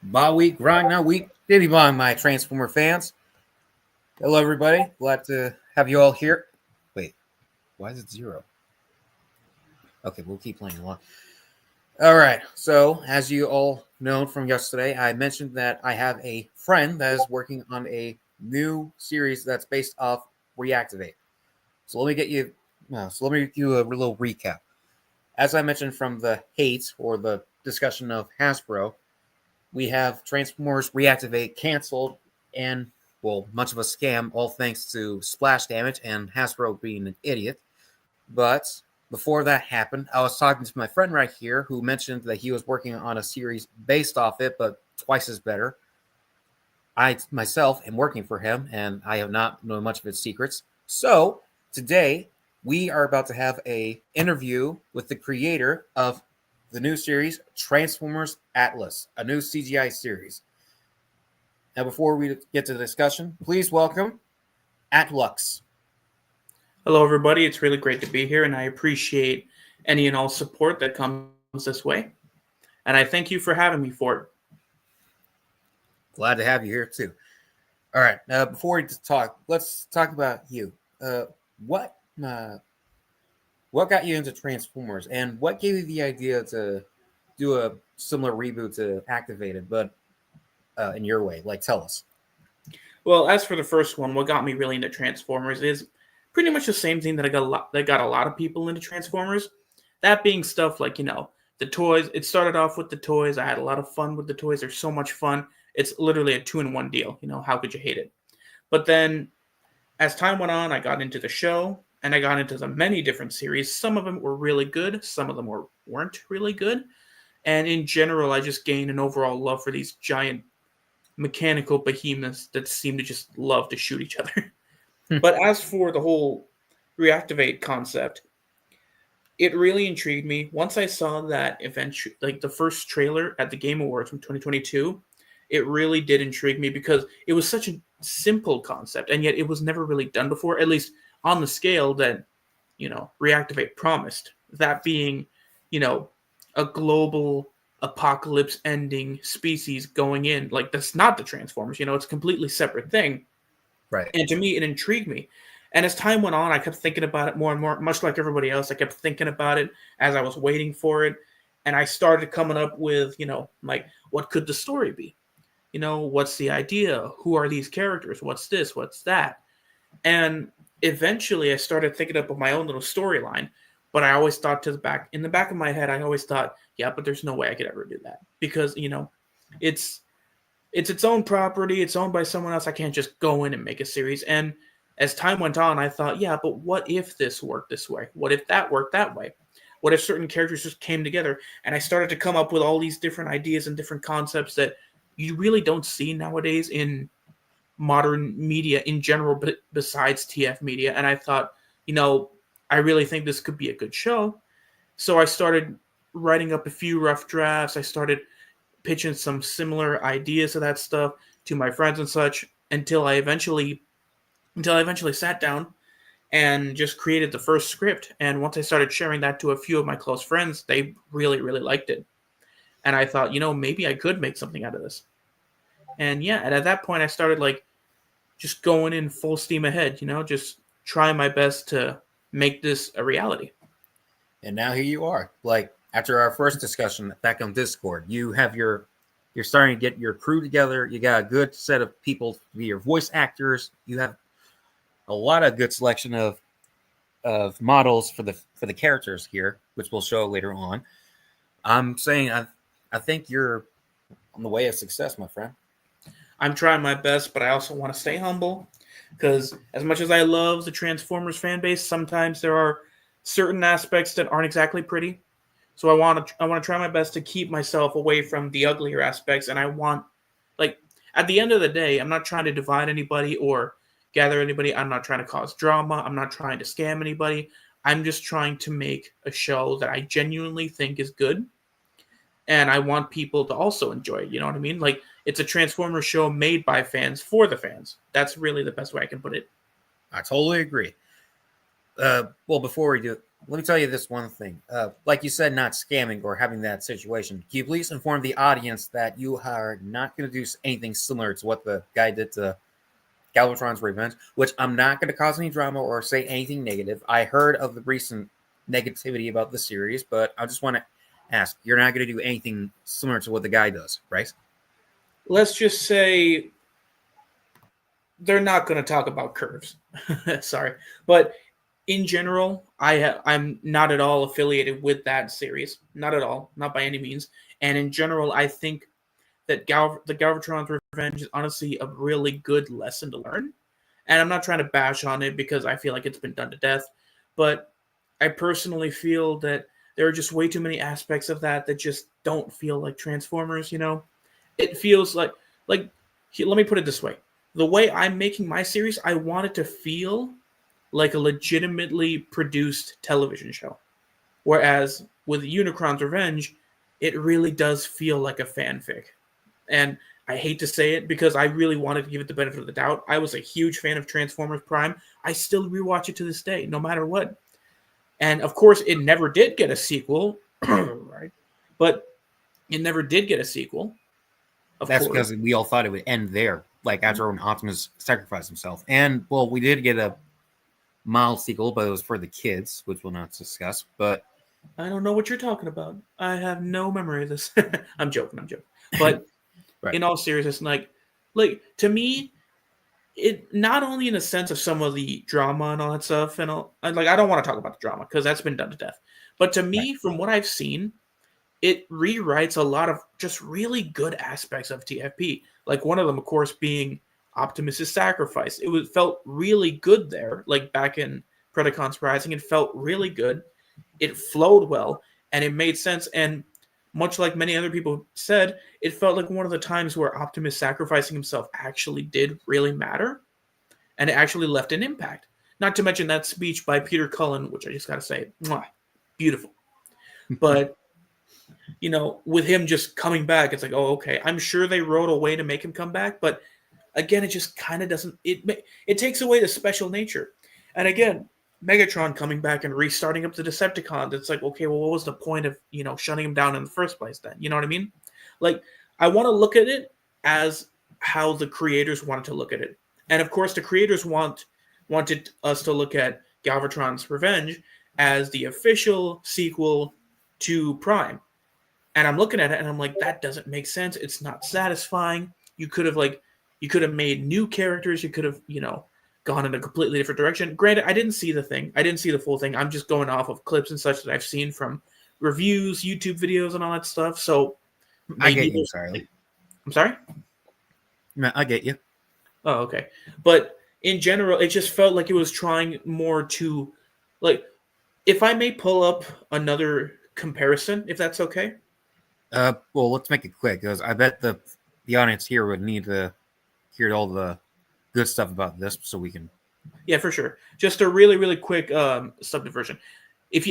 Bye week, grind now week. Diddy bye, my Transformer fans. Hello, everybody. Glad to have you all here. Wait, why is it 0? Okay, we'll keep playing along. All right. So, as you all know from yesterday, I mentioned that I have a friend that is working on a new series that's based off Reactivate. So let me get you. Let me give you a little recap. As I mentioned from the hate or the discussion of Hasbro, we have Transformers Reactivate canceled and, well, much of a scam, all thanks to splash damage and Hasbro being an idiot. But before that happened, I was talking to my friend right here who mentioned that he was working on a series based off it, but twice as better. I myself am working for him, and I have not known much of its secrets. So today we are about to have a interview with the creator of the new series Transformers Atlas, a new CGI series. Now, before we get to the discussion, please welcome Atlux. Hello, everybody. It's really great to be here, and I appreciate any and all support that comes this way. And I thank you for having me for it. Glad to have you here, too. All right. Before we talk, let's talk about you. What got you into Transformers, and what gave you the idea to do a similar reboot to Activated, but in your way? Like, tell us. Well, as for the first one, what got me really into Transformers is pretty much the same thing that got a lot of people into Transformers. That being stuff like, the toys. It started off with the toys. I had a lot of fun with the toys. They're so much fun. It's literally a 2-in-1 deal. How could you hate it? But then as time went on, I got into the show and I got into the many different series. Some of them were really good. Some of them weren't really good. And in general, I just gained an overall love for these giant mechanical behemoths that seem to just love to shoot each other. But as for the whole Reactivate concept, it really intrigued me. Once I saw that eventually, like the first trailer at the Game Awards from 2022, it really did intrigue me because it was such a simple concept, and yet it was never really done before, at least on the scale that, Reactivate promised. That being, a global apocalypse ending species going in. Like, that's not the Transformers, it's a completely separate thing. Right. And to me, it intrigued me. And as time went on, I kept thinking about it more and more, much like everybody else. I kept thinking about it as I was waiting for it. And I started coming up with, like, what could the story be? What's the idea? Who are these characters? What's this? What's that? And eventually I started thinking up of my own little storyline. But I always thought in the back of my head, I always thought, yeah, but there's no way I could ever do that. Because, it's its own property. It's owned by someone else. I can't just go in and make a series. And as time went on, I thought, yeah, but what if this worked this way? What if that worked that way? What if certain characters just came together? And I started to come up with all these different ideas and different concepts that you really don't see nowadays in modern media in general, but besides TF media. And I thought, I really think this could be a good show. So I started writing up a few rough drafts. I started pitching some similar ideas of that stuff to my friends and such until I eventually sat down and just created the first script. And once I started sharing that to a few of my close friends, they really, really liked it. And I thought, maybe I could make something out of this. And yeah, and at that point I started just going in full steam ahead, just trying my best to make this a reality. And now here you are. Like, after our first discussion back on Discord, you're starting to get your crew together. You got a good set of people to be your voice actors. You have a lot of good selection of models for the characters here, which we'll show later on. I'm saying I think you're on the way of success, my friend. I'm trying my best, but I also want to stay humble because as much as I love the Transformers fan base, sometimes there are certain aspects that aren't exactly pretty. So I want to try my best to keep myself away from the uglier aspects, and I want, like, at the end of the day, I'm not trying to divide anybody or gather anybody. I'm not trying to cause drama. I'm not trying to scam anybody. I'm just trying to make a show that I genuinely think is good, and I want people to also enjoy it. You know what I mean? Like, it's a Transformers show made by fans for the fans. That's really the best way I can put it. I totally agree. Well, before we let me tell you this one thing. Like you said, not scamming or having that situation. Can you please inform the audience that you are not going to do anything similar to what the guy did to Galvatron's Revenge, which I'm not going to cause any drama or say anything negative. I heard of the recent negativity about the series, but I just want to ask, you're not going to do anything similar to what the guy does, right? Let's just say they're not going to talk about curves. Sorry, but in general, I'm not at all affiliated with that series. Not at all, not by any means. And in general, I think that the Galvatron's Revenge is honestly a really good lesson to learn. And I'm not trying to bash on it because I feel like it's been done to death, but I personally feel that there are just way too many aspects of that that just don't feel like Transformers. It feels like let me put it this way: the way I'm making my series, I want it to feel like a legitimately produced television show. Whereas with Unicron's Revenge, it really does feel like a fanfic. And I hate to say it because I really wanted to give it the benefit of the doubt. I was a huge fan of Transformers Prime. I still rewatch it to this day, no matter what. And of course, it never did get a sequel, right? But it never did get a sequel. Of That's course. because we all thought it would end there, like after when Optimus sacrificed himself. And, well, we did get a mild sequel, but it was for the kids, which we'll not discuss. But I don't know what you're talking about. I have no memory of this. I'm joking. But right. In all seriousness, like to me, it not only in the sense of some of the drama and all that stuff, and I don't want to talk about the drama because that's been done to death. But to me, from what I've seen, it rewrites a lot of just really good aspects of TFP. Like one of them, of course, being Optimus's sacrifice. Felt really good there. Like back in Predacons Rising, it felt really good. It flowed well, and it made sense. And much like many other people said, it felt like one of the times where Optimus sacrificing himself actually did really matter, and it actually left an impact. Not to mention that speech by Peter Cullen, which I just got to say, mwah, beautiful. But with him just coming back, it's like, oh, okay. I'm sure they wrote a way to make him come back, but again, it just kind of doesn't. It takes away the special nature. And again, Megatron coming back and restarting up the Decepticons. It's like, okay, well, what was the point of shutting him down in the first place? Then you know what I mean? Like, I want to look at it as how the creators wanted to look at it, and of course, the creators wanted us to look at Galvatron's Revenge as the official sequel to Prime. And I'm looking at it and I'm like, that doesn't make sense. It's not satisfying. You could have made new characters. You could have, gone in a completely different direction. Granted, I didn't see the thing. I didn't see the full thing. I'm just going off of clips and such that I've seen from reviews, YouTube videos, and all that stuff. So I get you, Charlie. I'm sorry? No, I get you. Oh, okay. But in general, it just felt like it was trying more to, like, if I may pull up another comparison, if that's okay. Well, let's make it quick because I bet the audience here would need to hear all the good stuff about this so we can. Yeah, for sure. Just a really, really quick subdivision. If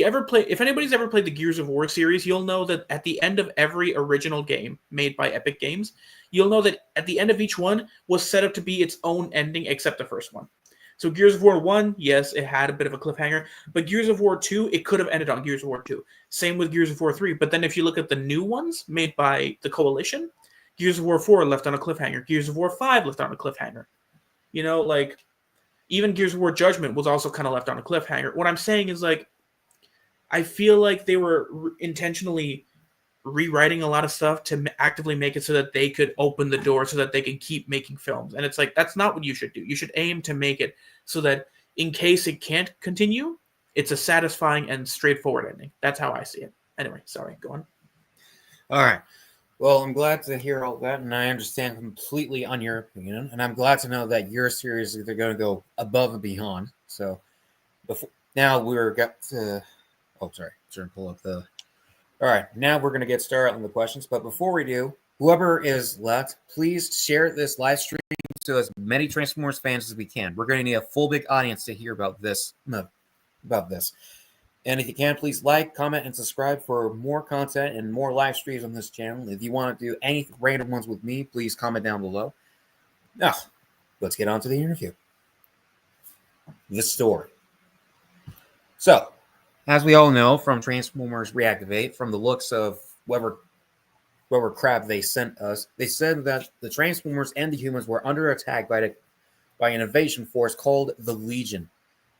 anybody's ever played the Gears of War series, you'll know that at the end of every original game made by Epic Games, you'll know that at the end of each one was set up to be its own ending except the first one. So Gears of War 1, yes, it had a bit of a cliffhanger, but Gears of War 2, it could have ended on Gears of War 2. Same with Gears of War 3, but then if you look at the new ones made by the Coalition, Gears of War 4 left on a cliffhanger. Gears of War 5 left on a cliffhanger. Even Gears of War Judgment was also kind of left on a cliffhanger. What I'm saying is, I feel like they were intentionally rewriting a lot of stuff to actively make it so that they could open the door so that they can keep making films. And it's like, that's not what you should do. You should aim to make it so that in case it can't continue, it's a satisfying and straightforward ending. That's how I see it. Anyway, sorry, go on. All right. Well, I'm glad to hear all that, and I understand completely on your opinion, and I'm glad to know that your series is going to go above and beyond. So, now got to. Oh, sorry. Trying to pull up the. All right, now we're going to get started on the questions, but before we do, whoever is left, please share this live stream to as many Transformers fans as we can. We're going to need a full big audience to hear about this. And if you can, please like, comment, and subscribe for more content and more live streams on this channel. If you want to do any random ones with me, please comment down below. Now, let's get on to the interview. The story. So, As we all know from Transformers Reactivate, from the looks of whatever crap they sent us, they said that the Transformers and the humans were under attack by an invasion force called the Legion,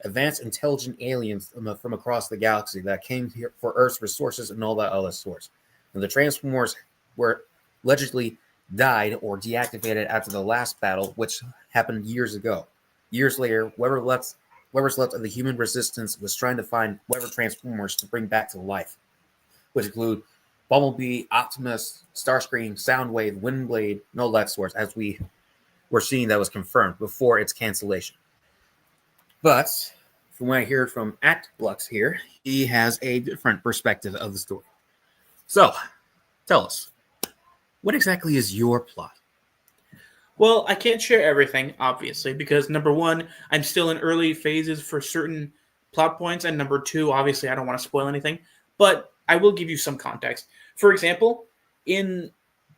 advanced intelligent aliens from across the galaxy that came here for Earth's resources and all that other sorts. And the Transformers were allegedly died or deactivated after the last battle, which happened years ago. Years later, whoever's left of the human resistance was trying to find whatever Transformers to bring back to life, which include Bumblebee, Optimus, Starscream, Soundwave, Windblade, and all that sorts, as we were seeing that was confirmed before its cancellation. But from what I hear from ActBlux here, he has a different perspective of the story. So, tell us, what exactly is your plot? Well, I can't share everything, obviously, because number one, I'm still in early phases for certain plot points, and number two, obviously, I don't want to spoil anything, but I will give you some context. For example, in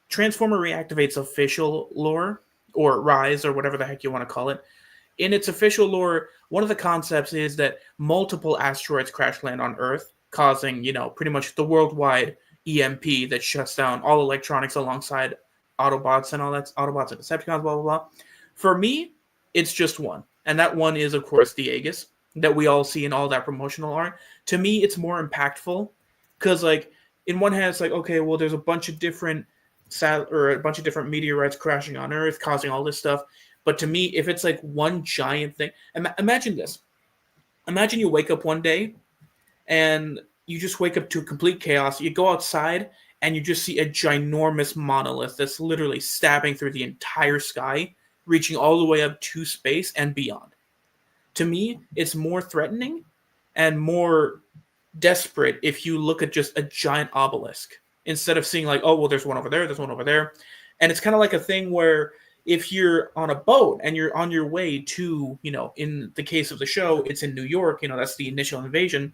Transformer Reactivate's official lore, or Rise, or whatever the heck you want to call it, in its official lore, one of the concepts is that multiple asteroids crash land on Earth, causing, pretty much the worldwide EMP that shuts down all electronics alongside Autobots and all that, Autobots and Decepticons, blah, blah, blah. For me, it's just one. And that one is, of course, the Aegis that we all see in all that promotional art. To me, it's more impactful because, like, in one hand, it's like, okay, well, there's a bunch of different meteorites crashing on Earth, causing all this stuff. But to me, if it's like one giant thing, imagine this. Imagine you wake up one day and you just wake up to complete chaos. You go outside and you just see a ginormous monolith that's literally stabbing through the entire sky, reaching all the way up to space and beyond. To me, it's more threatening and more desperate if you look at just a giant obelisk instead of seeing like, oh, well, there's one over there, there's one over there. And it's kind of like a thing where if you're on a boat and you're on your way to, in the case of the show, it's in New York, that's the initial invasion.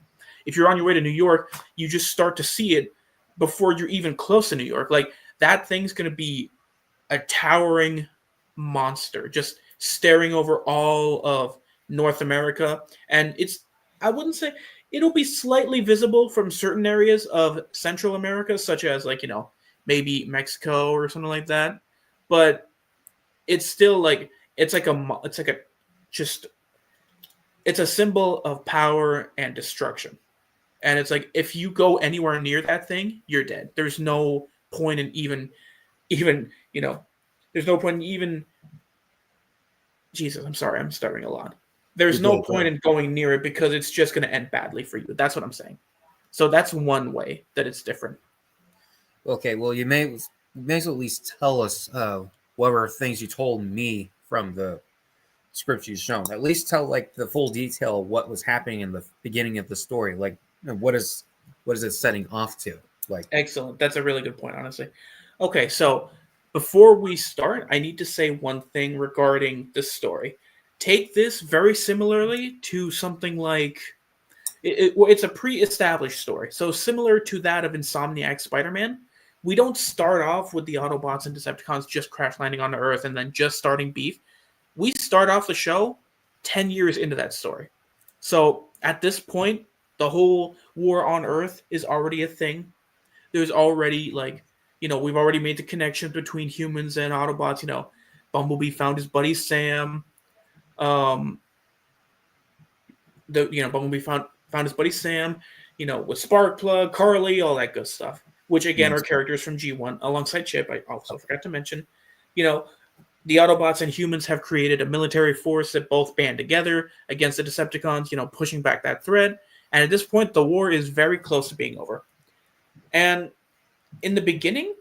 If you're on your way to New York, you just start to see it before you're even close to New York. Like, that thing's going to be a towering monster, just staring over all of North America. And I wouldn't say, it'll be slightly visible from certain areas of Central America, such as, like, maybe Mexico or something like that. But it's still like, it's a symbol of power and destruction. And it's like, if you go anywhere near that thing, you're dead. There's no point in even, there's no point in even, Jesus, I'm sorry, I'm stuttering a lot. There's no point in going near it because it's just going to end badly for you. That's what I'm saying. So that's one way that it's different. Okay, well, you may as well at least tell us whatever things you told me from the script you've shown. At least tell like the full detail of what was happening in the beginning of the story. Like, what is it setting off to? Like, excellent. That's a really good point, honestly. Okay, so before we start, I need to say one thing regarding the story. Take this very similarly to something like it's a pre-established story, so similar to that of Insomniac Spider-Man. We don't start off with the Autobots and Decepticons just crash landing on Earth and then just starting beef. We start off the show 10 years into that story. So at this point, the whole war on Earth is already a thing. There's already, like, we've already made the connection between humans and Autobots. Bumblebee found his buddy Sam. Bumblebee found his buddy Sam, with Sparkplug, Carly, all that good stuff, which again are characters from G1 alongside Chip. I also forgot to mention, the Autobots and humans have created a military force that both band together against the Decepticons, pushing back that threat. And at this point, the war is very close to being over. And in the beginning,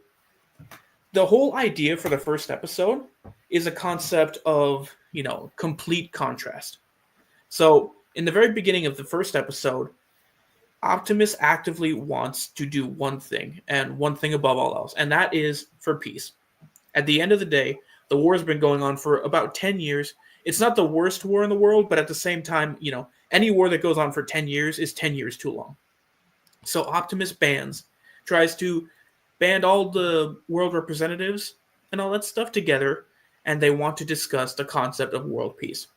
the whole idea for the first episode is a concept of, complete contrast. So in the very beginning of the first episode, Optimus actively wants to do one thing, and one thing above all else, and that is for peace. At the end of the day, the war has been going on for about 10 years. It's not the worst war in the world, but at the same time, any war that goes on for 10 years is 10 years too long. So Optimus tries to band all the world representatives and all that stuff together, and they want to discuss the concept of world peace.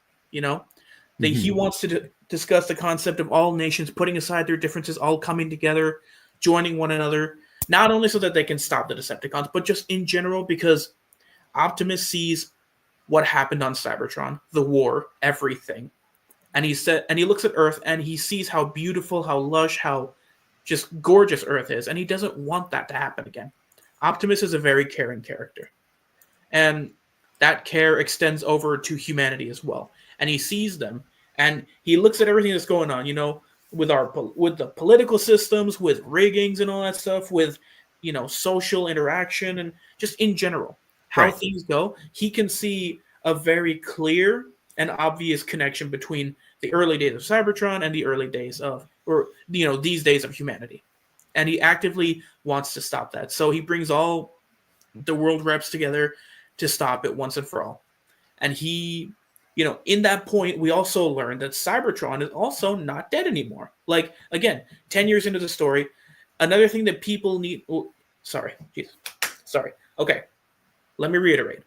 He wants to discuss the concept of all nations putting aside their differences, all coming together, joining one another, not only so that they can stop the Decepticons, but just in general because Optimus sees what happened on Cybertron, the war, everything. And he looks at Earth and he sees how beautiful, how lush, how just gorgeous Earth is, and he doesn't want that to happen again. Optimus is a very caring character. And that care extends over to humanity as well. And he sees them and he looks at everything that's going on, with the political systems, with riggings and all that stuff, with social interaction and just in general how things go. He can see a very clear and obvious connection between the early days of Cybertron and the early days of, these days of humanity. And he actively wants to stop that. So he brings all the world reps together to stop it once and for all. And he, in that point, we also learned that Cybertron is also not dead anymore. Like, again, 10 years into the story, another thing that people need... Oh, sorry. Okay, let me reiterate.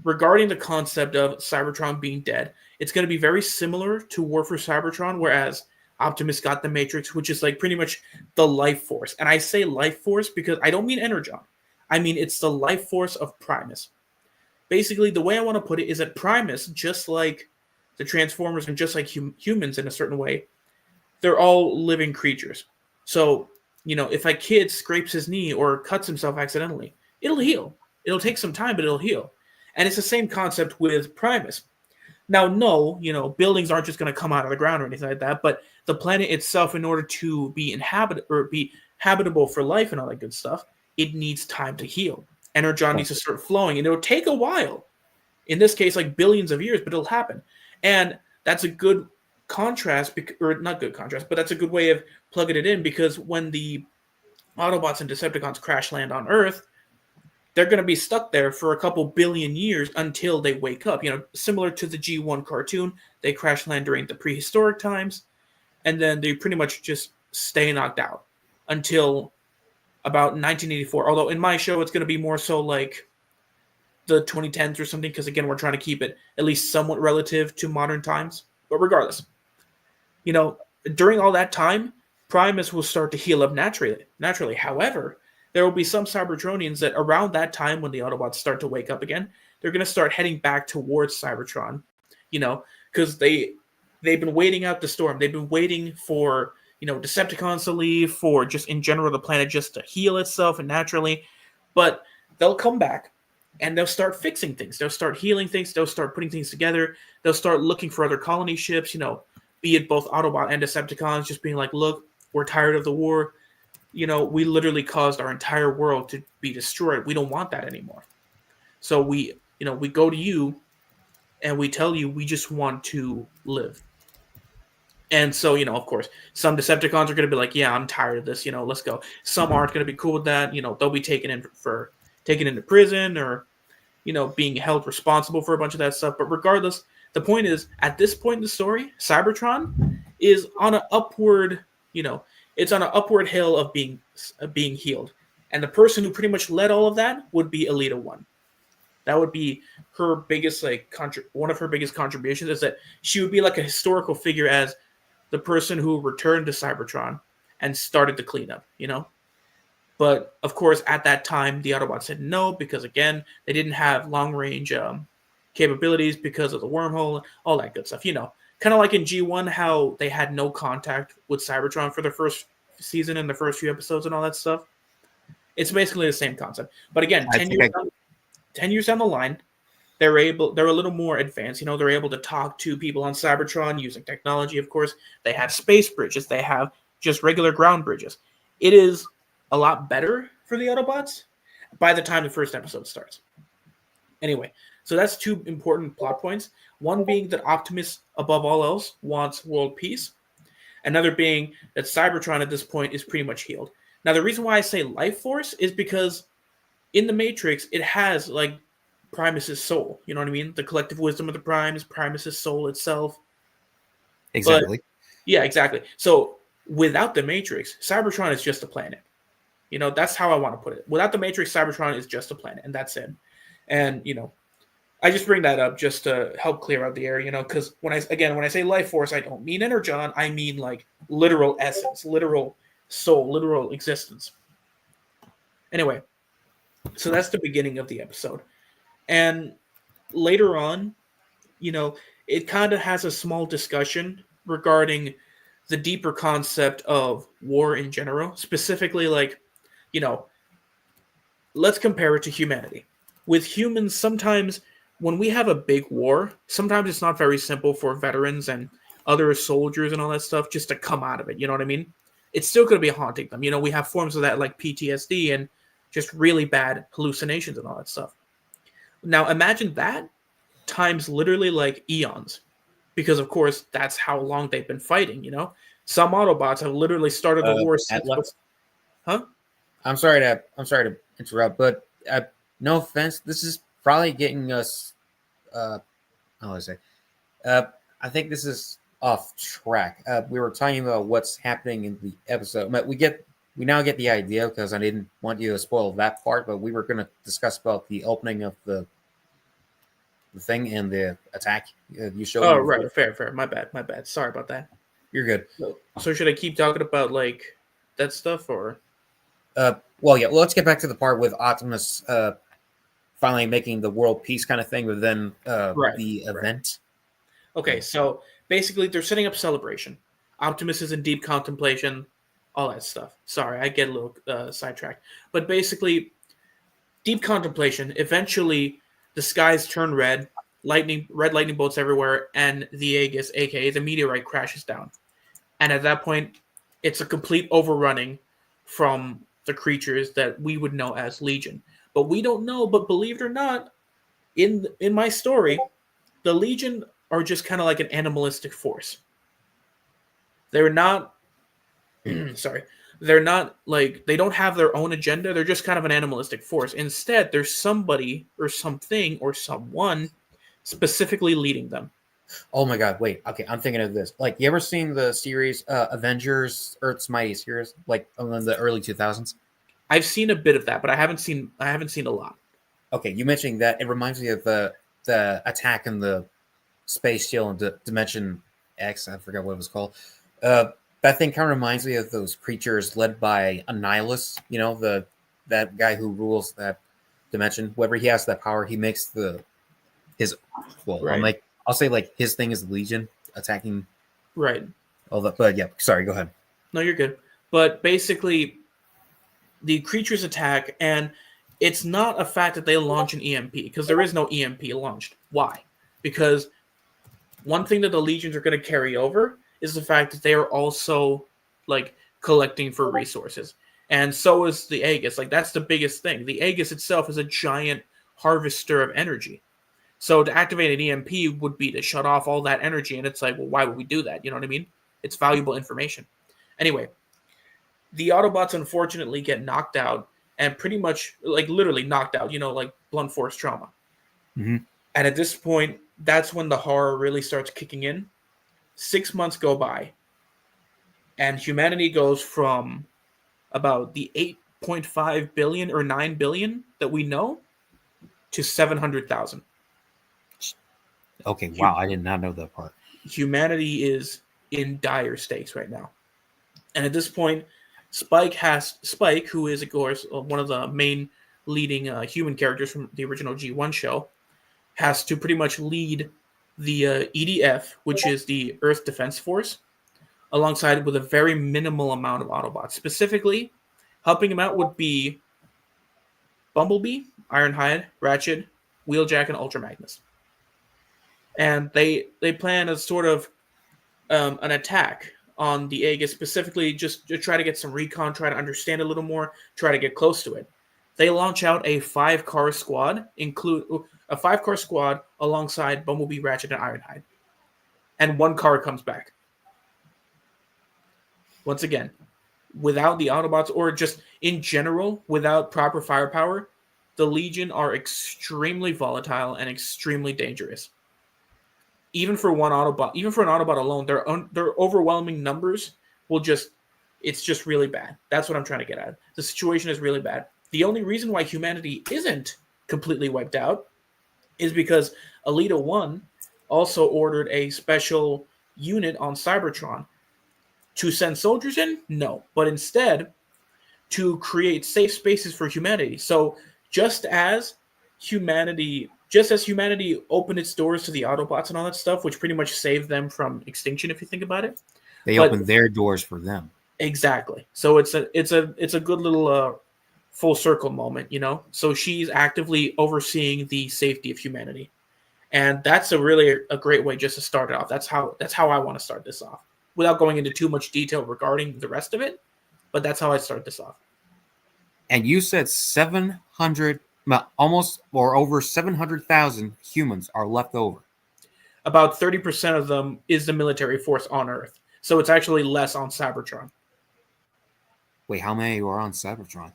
Regarding the concept of Cybertron being dead, it's going to be very similar to War for Cybertron, whereas Optimus got the Matrix, which is like pretty much the life force. And I say life force because I don't mean Energon. I mean, it's the life force of Primus. Basically, the way I want to put it is that Primus, just like the Transformers and just like humans in a certain way, they're all living creatures. So, if a kid scrapes his knee or cuts himself accidentally, it'll heal. It'll take some time, but it'll heal. And it's the same concept with Primus. Now, no, buildings aren't just going to come out of the ground or anything like that, but the planet itself, in order to be habitable for life and all that good stuff, it needs time to heal. Energon needs to start flowing, and it'll take a while. In this case, like billions of years, but it'll happen. And that's a good contrast, or not good contrast, but that's a good way of plugging it in, because when the Autobots and Decepticons crash land on Earth, they're going to be stuck there for a couple billion years until they wake up. Similar to the G1 cartoon, they crash land during the prehistoric times, and then they pretty much just stay knocked out until about 1984. Although in my show, it's going to be more so like the 2010s or something, because again, we're trying to keep it at least somewhat relative to modern times. But regardless, during all that time, Primus will start to heal up naturally. However, there will be some Cybertronians that around that time, when the Autobots start to wake up again, they're going to start heading back towards Cybertron, because they've been waiting out the storm. They've been waiting for, Decepticons to leave, for just in general the planet just to heal itself and naturally. But they'll come back and they'll start fixing things. They'll start healing things. They'll start putting things together. They'll start looking for other colony ships, be it both Autobot and Decepticons, just being like, look, we're tired of the war. We literally caused our entire world to be destroyed. We don't want that anymore. So we go to you and we tell you we just want to live. And so, of course, some Decepticons are going to be like, yeah, I'm tired of this, let's go. Some aren't going to be cool with that. They'll be taken into prison or, being held responsible for a bunch of that stuff. But regardless, the point is, at this point in the story, Cybertron is on an upward, it's on an upward hill of being healed. And the person who pretty much led all of that would be Elita 1. That would be her biggest, one of her biggest contributions, is that she would be like a historical figure as the person who returned to Cybertron and started the cleanup, But, of course, at that time, the Autobots said no, because, again, they didn't have long-range capabilities because of the wormhole, all that good stuff, Kind of like in G1, how they had no contact with Cybertron for the first season and the first few episodes and all that stuff. It's basically the same concept. But again, 10 years down the line, they're a little more advanced. They're able to talk to people on Cybertron using technology, of course. They have space bridges. They have just regular ground bridges. It is a lot better for the Autobots by the time the first episode starts. Anyway, so that's two important plot points. One being that Optimus, above all else, wants world peace. Another being that Cybertron at this point is pretty much healed. Now, the reason why I say life force is because in the Matrix, it has, like, Primus's soul. You know what I mean? The collective wisdom of the Primes, Primus's soul itself. Exactly. But, yeah, exactly. So, without the Matrix, Cybertron is just a planet. That's how I want to put it. Without the Matrix, Cybertron is just a planet, and that's it. And, I just bring that up just to help clear out the air, because when I say life force, I don't mean energon. I mean like literal essence, literal soul, literal existence. Anyway, so that's the beginning of the episode, and later on, it kind of has a small discussion regarding the deeper concept of war in general, specifically like, you know, let's compare it to humanity. With humans, sometimes when we have a big war, sometimes it's not very simple for veterans and other soldiers and all that stuff just to come out of it. You know what I mean? It's still going to be haunting them. We have forms of that like PTSD and just really bad hallucinations and all that stuff. Now, imagine that times literally like eons, because of course that's how long they've been fighting. Some Autobots have literally started the war since. Atlas? Huh? I'm sorry to interrupt, but no offense, this is probably getting us. How do I say? I think this is off track. We were talking about what's happening in the episode, but we now get the idea because I didn't want you to spoil that part. But we were going to discuss about the opening of the thing and the attack you showed. Oh, right, fair. My bad. Sorry about that. You're good. So should I keep talking about like that stuff or? Well, yeah. Well, let's get back to the part with Optimus finally making the world peace kind of thing, but then the event. Okay, so basically they're setting up celebration. Optimus is in deep contemplation, all that stuff. Sorry, I get a little sidetracked. But basically, deep contemplation. Eventually, the skies turn red, red lightning bolts everywhere, and the Aegis, aka the meteorite, crashes down. And at that point, it's a complete overrunning from the creatures that we would know as Legion. But we don't know, but believe it or not, in my story, the Legion are just kind of like an animalistic force. They're not sorry. They're not like, they don't have their own agenda. They're just kind of an animalistic force. Instead, there's somebody or something or someone specifically leading them. Oh my god, wait. Okay, I'm thinking of this. Like, you ever seen the series Avengers Earth's Mightiest Heroes, like in the early 2000s? I've seen a bit of that, but I haven't seen a lot. Okay, you mentioning that, it reminds me of the attack in the space shell in Dimension X. I forgot what it was called. That thing kind of reminds me of those creatures led by Annihilus. That guy who rules that dimension. Whenever he has that power, he makes his. Well, right. I'll say like his thing is the Legion attacking. Right. All that, but yeah, sorry. Go ahead. No, you're good. But basically, the creatures attack, and it's not a fact that they launch an EMP, because there is no EMP launched. Why? Because one thing that the Legions are going to carry over is the fact that they are also like collecting for resources. And so is the Aegis. Like, that's the biggest thing. The Aegis itself is a giant harvester of energy. So to activate an EMP would be to shut off all that energy. And it's like, well, why would we do that? You know what I mean? It's valuable information. Anyway, the Autobots unfortunately get knocked out, and pretty much like literally knocked out, like blunt force trauma. Mm-hmm. And at this point, that's when the horror really starts kicking in. 6 months go by, and humanity goes from about the 8.5 billion or 9 billion that we know to 700,000. Okay, wow, I did not know that part. Humanity is in dire stakes right now. And at this point, Spike, who is, of course, one of the main leading human characters from the original G1 show, has to pretty much lead the EDF, which is the Earth Defense Force, alongside with a very minimal amount of Autobots. Specifically, helping him out would be Bumblebee, Ironhide, Ratchet, Wheeljack, and Ultra Magnus. And they plan a sort of an attack on the Aegis, specifically just to try to get some recon, try to understand a little more, try to get close to it. They launch out a 5-car squad, alongside Bumblebee, Ratchet, and Ironhide. And 1 car comes back. Once again, without the Autobots, or just in general, without proper firepower, the Legion are extremely volatile and extremely dangerous. Even for an Autobot alone, their overwhelming numbers it's just really bad. That's what I'm trying to get at. The situation is really bad. The only reason why humanity isn't completely wiped out is because Alita 1 also ordered a special unit on Cybertron to send soldiers in? No. But instead, to create safe spaces for humanity. So just as humanity opened its doors to the Autobots and all that stuff, which pretty much saved them from extinction, if you think about it. They But opened their doors for them. exactly. So it's a good little full circle moment, So she's actively overseeing the safety of humanity. And that's a great way just to start it off. That's how I want to start this off. Without going into too much detail regarding the rest of it, but that's how I start this off. And you said 700, almost or over 700,000 humans are left over. About 30% of them is the military force on Earth. So it's actually less on Cybertron. Wait, how many are on Cybertron?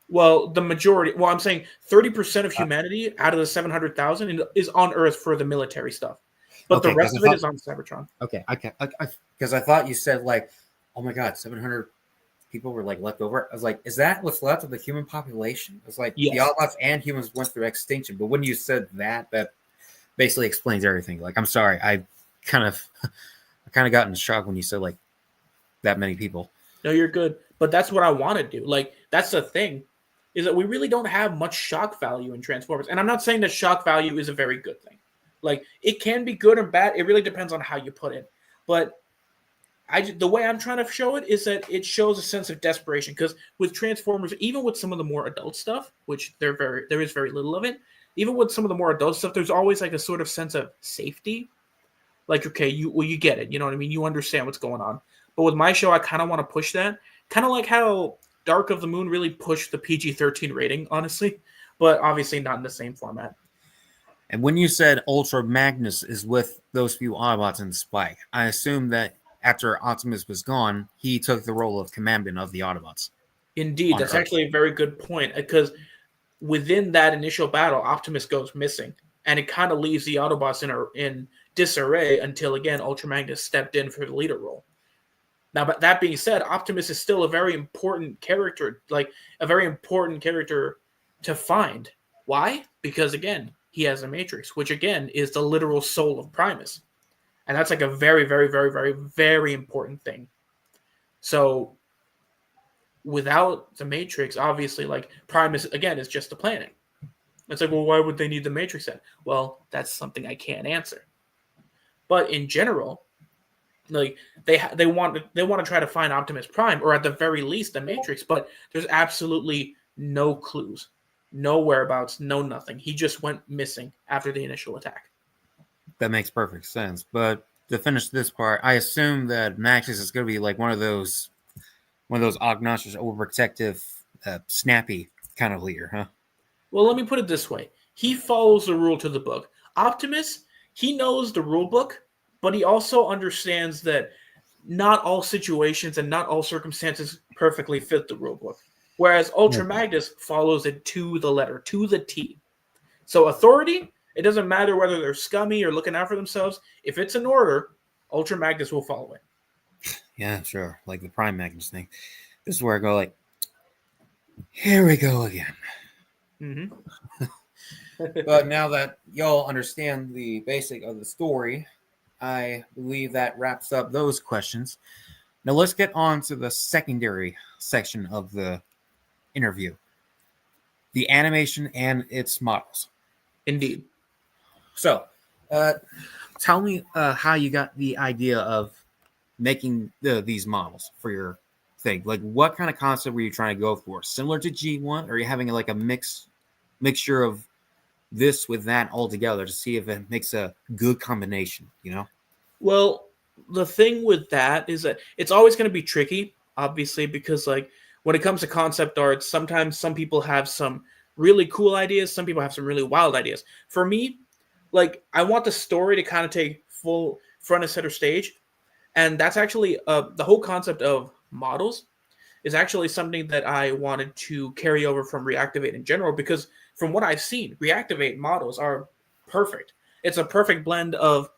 Well, the majority. Well, I'm saying 30% of humanity out of the 700,000 is on Earth for the military stuff, but the rest of it is on Cybertron. Okay, because I thought you said like, oh my god, 700 people were like left over. I was like, is that what's left of the human population? It's like Yes. the Autobots and humans went through extinction. But when you said that basically explains everything. Like, I'm sorry, I kind of got in shock when you said like that many people. No, you're good. But that's what I want to do. Like, that's the thing, is that we really don't have much shock value in Transformers. And I'm not saying that shock value is a very good thing. Like, it can be good or bad. It really depends on how you put it. But the way I'm trying to show it is that it shows a sense of desperation. Because with Transformers, even with some of the more adult stuff, which there is very little of it, even with some of the more adult stuff, there's always like a sort of sense of safety. Like, okay, you get it. You know what I mean? You understand what's going on. But with my show, I kind of want to push that. Kind of like how Dark of the Moon really pushed the PG-13 rating, honestly. But obviously not in the same format. And when you said Ultra Magnus is with those few Autobots in Spike, I assume that after Optimus was gone, he took the role of commandant of the Autobots. Indeed, that's actually a very good point. Because within that initial battle, Optimus goes missing. And it kind of leaves the Autobots in disarray until, again, Ultra Magnus stepped in for the leader role. Now, but that being said, Optimus is still a very important character, to find. Why? Because, again, he has a Matrix, which, again, is the literal soul of Primus. And that's like a very, very, very, very, very important thing. So, without the Matrix, obviously, like, Primus, again, is just a planet. It's like, well, why would they need the Matrix then? Well, that's something I can't answer. But in general, like they want to try to find Optimus Prime, or at the very least the Matrix, but there's absolutely no clues, no whereabouts, no nothing. He just went missing after the initial attack. That makes perfect sense. But to finish this part, I assume that Maxis is going to be like one of those obnoxious, overprotective, snappy kind of leader, huh? Well, let me put it this way: he follows the rule to the book. Optimus, he knows the rule book, but he also understands that not all situations and not all circumstances perfectly fit the rulebook. Whereas Ultra Magnus follows it to the letter, to the T. So authority, it doesn't matter whether they're scummy or looking out for themselves. If it's an order, Ultra Magnus will follow it. Yeah, sure. Like the Prime Magnus thing. This is where I go like, here we go again. Mm-hmm. But now that y'all understand the basic of the story, I believe that wraps up those questions. Now let's get on to the secondary section of the interview. The animation and its models. Indeed. So, tell me how you got the idea of making these models for your thing. Like, what kind of concept were you trying to go for? Similar to G1? Or are you having like a mixture of this with that all together to see if it makes a good combination, you know? Well, the thing with that is that it's always going to be tricky, obviously, because like when it comes to concept art, sometimes some people have some really cool ideas, some people have some really wild ideas. For me, like I want the story to kind of take full front and center stage, and that's actually the whole concept of models is actually something that I wanted to carry over from Reactivate in general, because from what I've seen, Reactivate models are perfect. It's a perfect blend of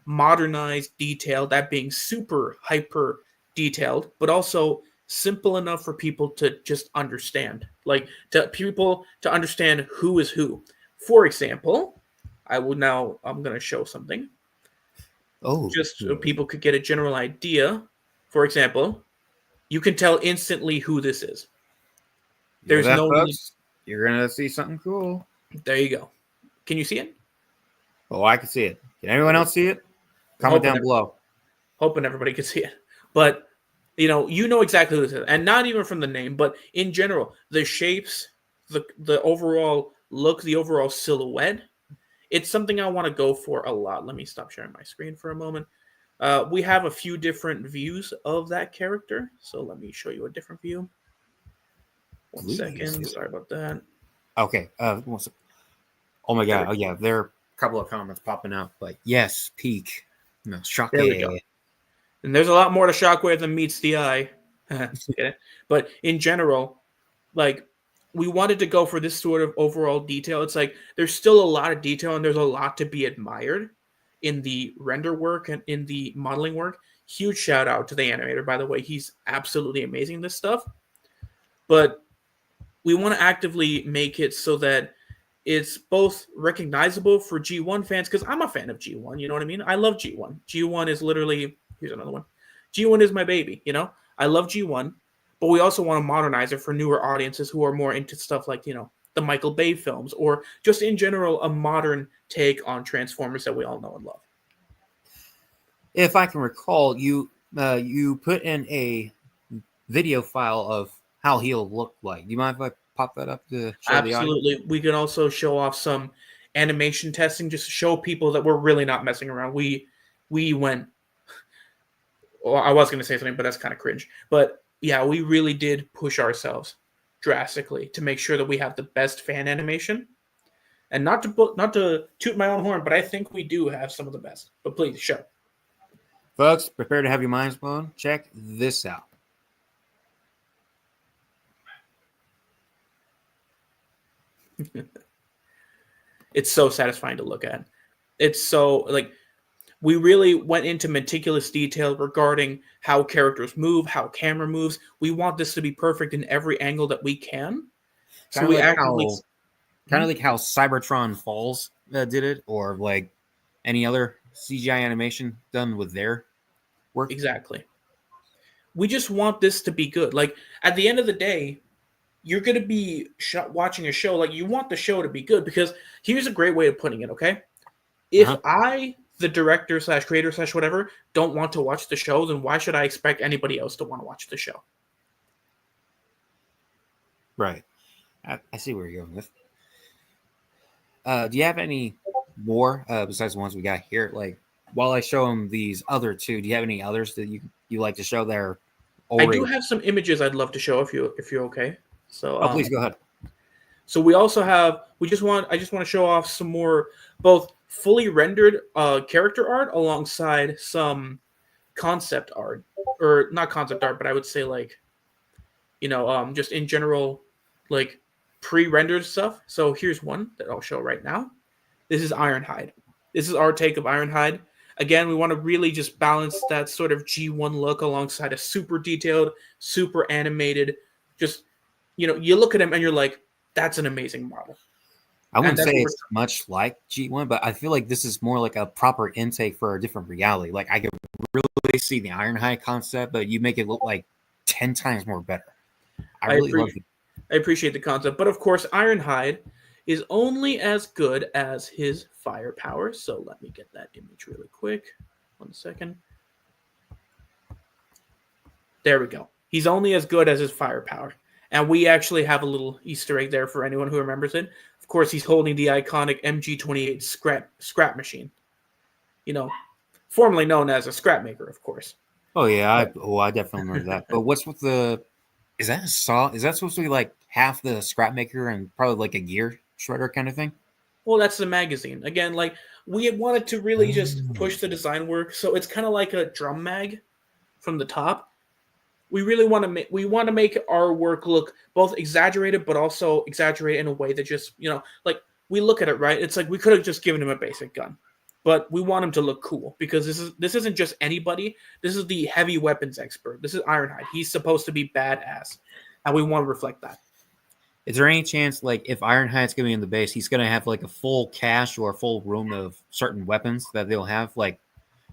modernized detail, that being super hyper detailed, but also simple enough for people to just understand. Like to people to understand who is who. For example, I'm going to show something. Oh, Just so people could get a general idea. For example, you can tell instantly who this is. hear There's that, no need. folks? You're gonna see something cool. There you go. Can you see it? Oh, I can see it. Can anyone else see it? We're Comment down below. hoping everybody can see it. But you know exactly who this is, and not even from the name, but in general, the shapes, the overall look, the overall silhouette. It's something I want to go for a lot. Let me stop sharing my screen for a moment. We have a few different views of that character, so let me show you a different view. One second. Sorry about that. Okay. Oh my god. Oh yeah. There are a couple of comments popping up. Like yes, peak. No, shock. There we go. And there's a lot more to Shockwave than meets the eye. But in general, like we wanted to go for this sort of overall detail. It's like there's still a lot of detail and there's a lot to be admired in the render work and in the modeling work. Huge shout out to the animator, by the way. He's absolutely amazing in this stuff. But we want to actively make it so that it's both recognizable for G1 fans, because I'm a fan of G1, you know what I mean? I love G1. G1 is literally, here's another one. G1 is my baby, you know? I love G1, but we also want to modernize it for newer audiences who are more into stuff like, you know, the Michael Bay films, or just in general, a modern take on Transformers that we all know and love. If I can recall, you put in a video file of how he'll look like. Do you mind if I pop that up to show the audience? Absolutely. We can also show off some animation testing just to show people that we're really not messing around. We went. Well, I was going to say something, but that's kind of cringe. But yeah, we really did push ourselves drastically to make sure that we have the best fan animation. And not to toot my own horn, but I think we do have some of the best. But please, show. Folks, prepare to have your minds blown. Check this out. It's so satisfying to look at. It's so, like, we really went into meticulous detail regarding how characters move, how camera moves. We want this to be perfect in every angle that we can. So we actively... Kind of like how Cybertron Falls did it, or like any other CGI animation done with their work. Exactly. We just want this to be good. Like, at the end of the day, you're going to be watching a show. Like, you want the show to be good, because here's a great way of putting it, okay? If I, the director / creator / whatever, don't want to watch the show, then why should I expect anybody else to want to watch the show? Right. I see where you're going with. Do you have any more besides the ones we got here? Like, while I show them these other two, do you have any others that you like to show there? I do have some images I'd love to show if you're okay. So please go ahead. So we also have I just want to show off some more both fully rendered character art alongside some concept art, or not concept art, but I would say like, you know, just in general, like pre-rendered stuff. So here's one that I'll show right now. This is Ironhide. This is our take of Ironhide. Again, we want to really just balance that sort of G1 look alongside a super detailed, super animated, just, you know, you look at him and you're like, that's an amazing model. I wouldn't say it's much like G1, but I feel like this is more like a proper intake for a different reality. Like, I could really see the Ironhide concept, but you make it look like 10 times more better. I really love it. I appreciate the concept, but of course, Ironhide is only as good as his firepower. So let me get that image really quick. 1 second. There we go. He's only as good as his firepower. And we actually have a little Easter egg there for anyone who remembers it. Of course, he's holding the iconic MG28 scrap machine. You know, formerly known as a scrap maker, of course. Oh, yeah. I definitely remember that. But what's with the... Is that a saw? Is that supposed to be like half the scrap maker and probably like a gear shredder kind of thing? Well, that's the magazine. Again, like, we wanted to really just push the design work. So it's kind of like a drum mag from the top. We really want to make our work look both exaggerated, but also exaggerated in a way that just, you know, like, we look at it, right? It's like we could have just given him a basic gun, but we want him to look cool, because this isn't just anybody. This is the heavy weapons expert. This is Ironhide. He's supposed to be badass, and we want to reflect that. Is there any chance, like, if Ironhide's going to be in the base, he's going to have, like, a full cache or a full room of certain weapons that they'll have? Like,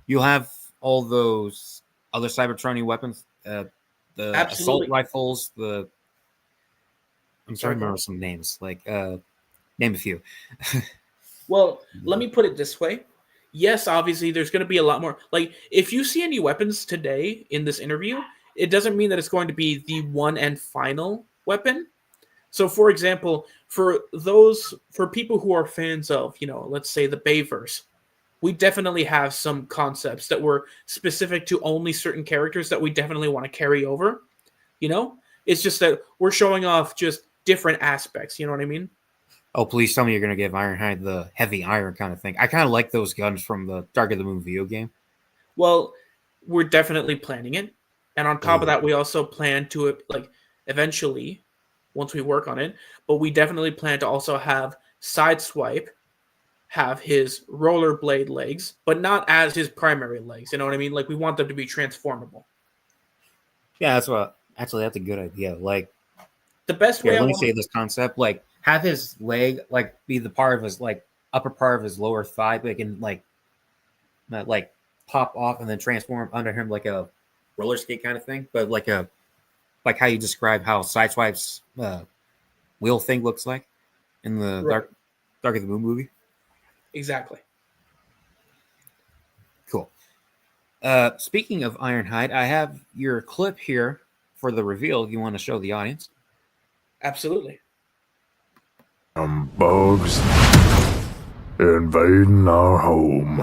you'll have all those other Cybertronian weapons, the assault Absolutely. rifles, I'm trying Sorry, to go remember on. some names. Like, name a few. Well, let me put it this way. Yes, obviously, there's going to be a lot more. Like, if you see any weapons today in this interview, it doesn't mean that it's going to be the one and final weapon. So, for example, for people who are fans of, let's say the Bayverse, we definitely have some concepts that were specific to only certain characters that we definitely want to carry over. You know, it's just that we're showing off just different aspects. You know what I mean? Oh, please tell me you're going to give Ironhide the heavy iron kind of thing. I kind of like those guns from the Dark of the Moon video game. Well, we're definitely planning it, and on top of Ugh. that, we also plan to eventually, once we work on it. But we definitely plan to also have Sideswipe have his rollerblade legs, but not as his primary legs. You know what I mean? Like we want them to be transformable. Yeah, actually, that's a good idea. Like, The best here, way I let me want say this concept. Like, have his leg, like, be the part of his, like, upper part of his lower thigh, but it can, like pop off and then transform under him like a roller skate kind of thing, but like how you describe how Sideswipe's wheel thing looks like in the right, Dark of the Moon movie. exactly. Cool. Speaking of Ironhide, I have your clip here for the reveal. If you want to show the audience, Absolutely. Bugs invading our home.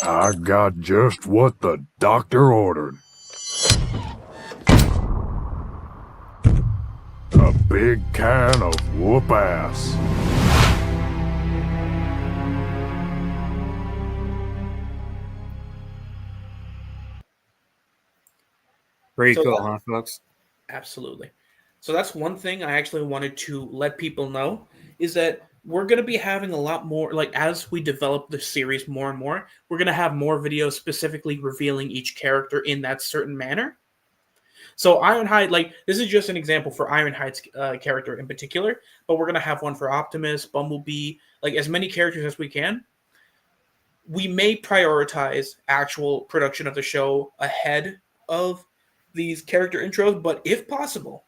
I got just what the doctor ordered. A big can of whoop ass. pretty So cool, huh, folks? absolutely. So that's one thing I actually wanted to let people know is that we're going to be having a lot more, like, as we develop the series more and more, we're going to have more videos specifically revealing each character in that certain manner. So Ironhide, like, this is just an example for Ironhide's character in particular, but we're going to have one for Optimus, Bumblebee, like, as many characters as we can. We may prioritize actual production of the show ahead of these character intros, but if possible,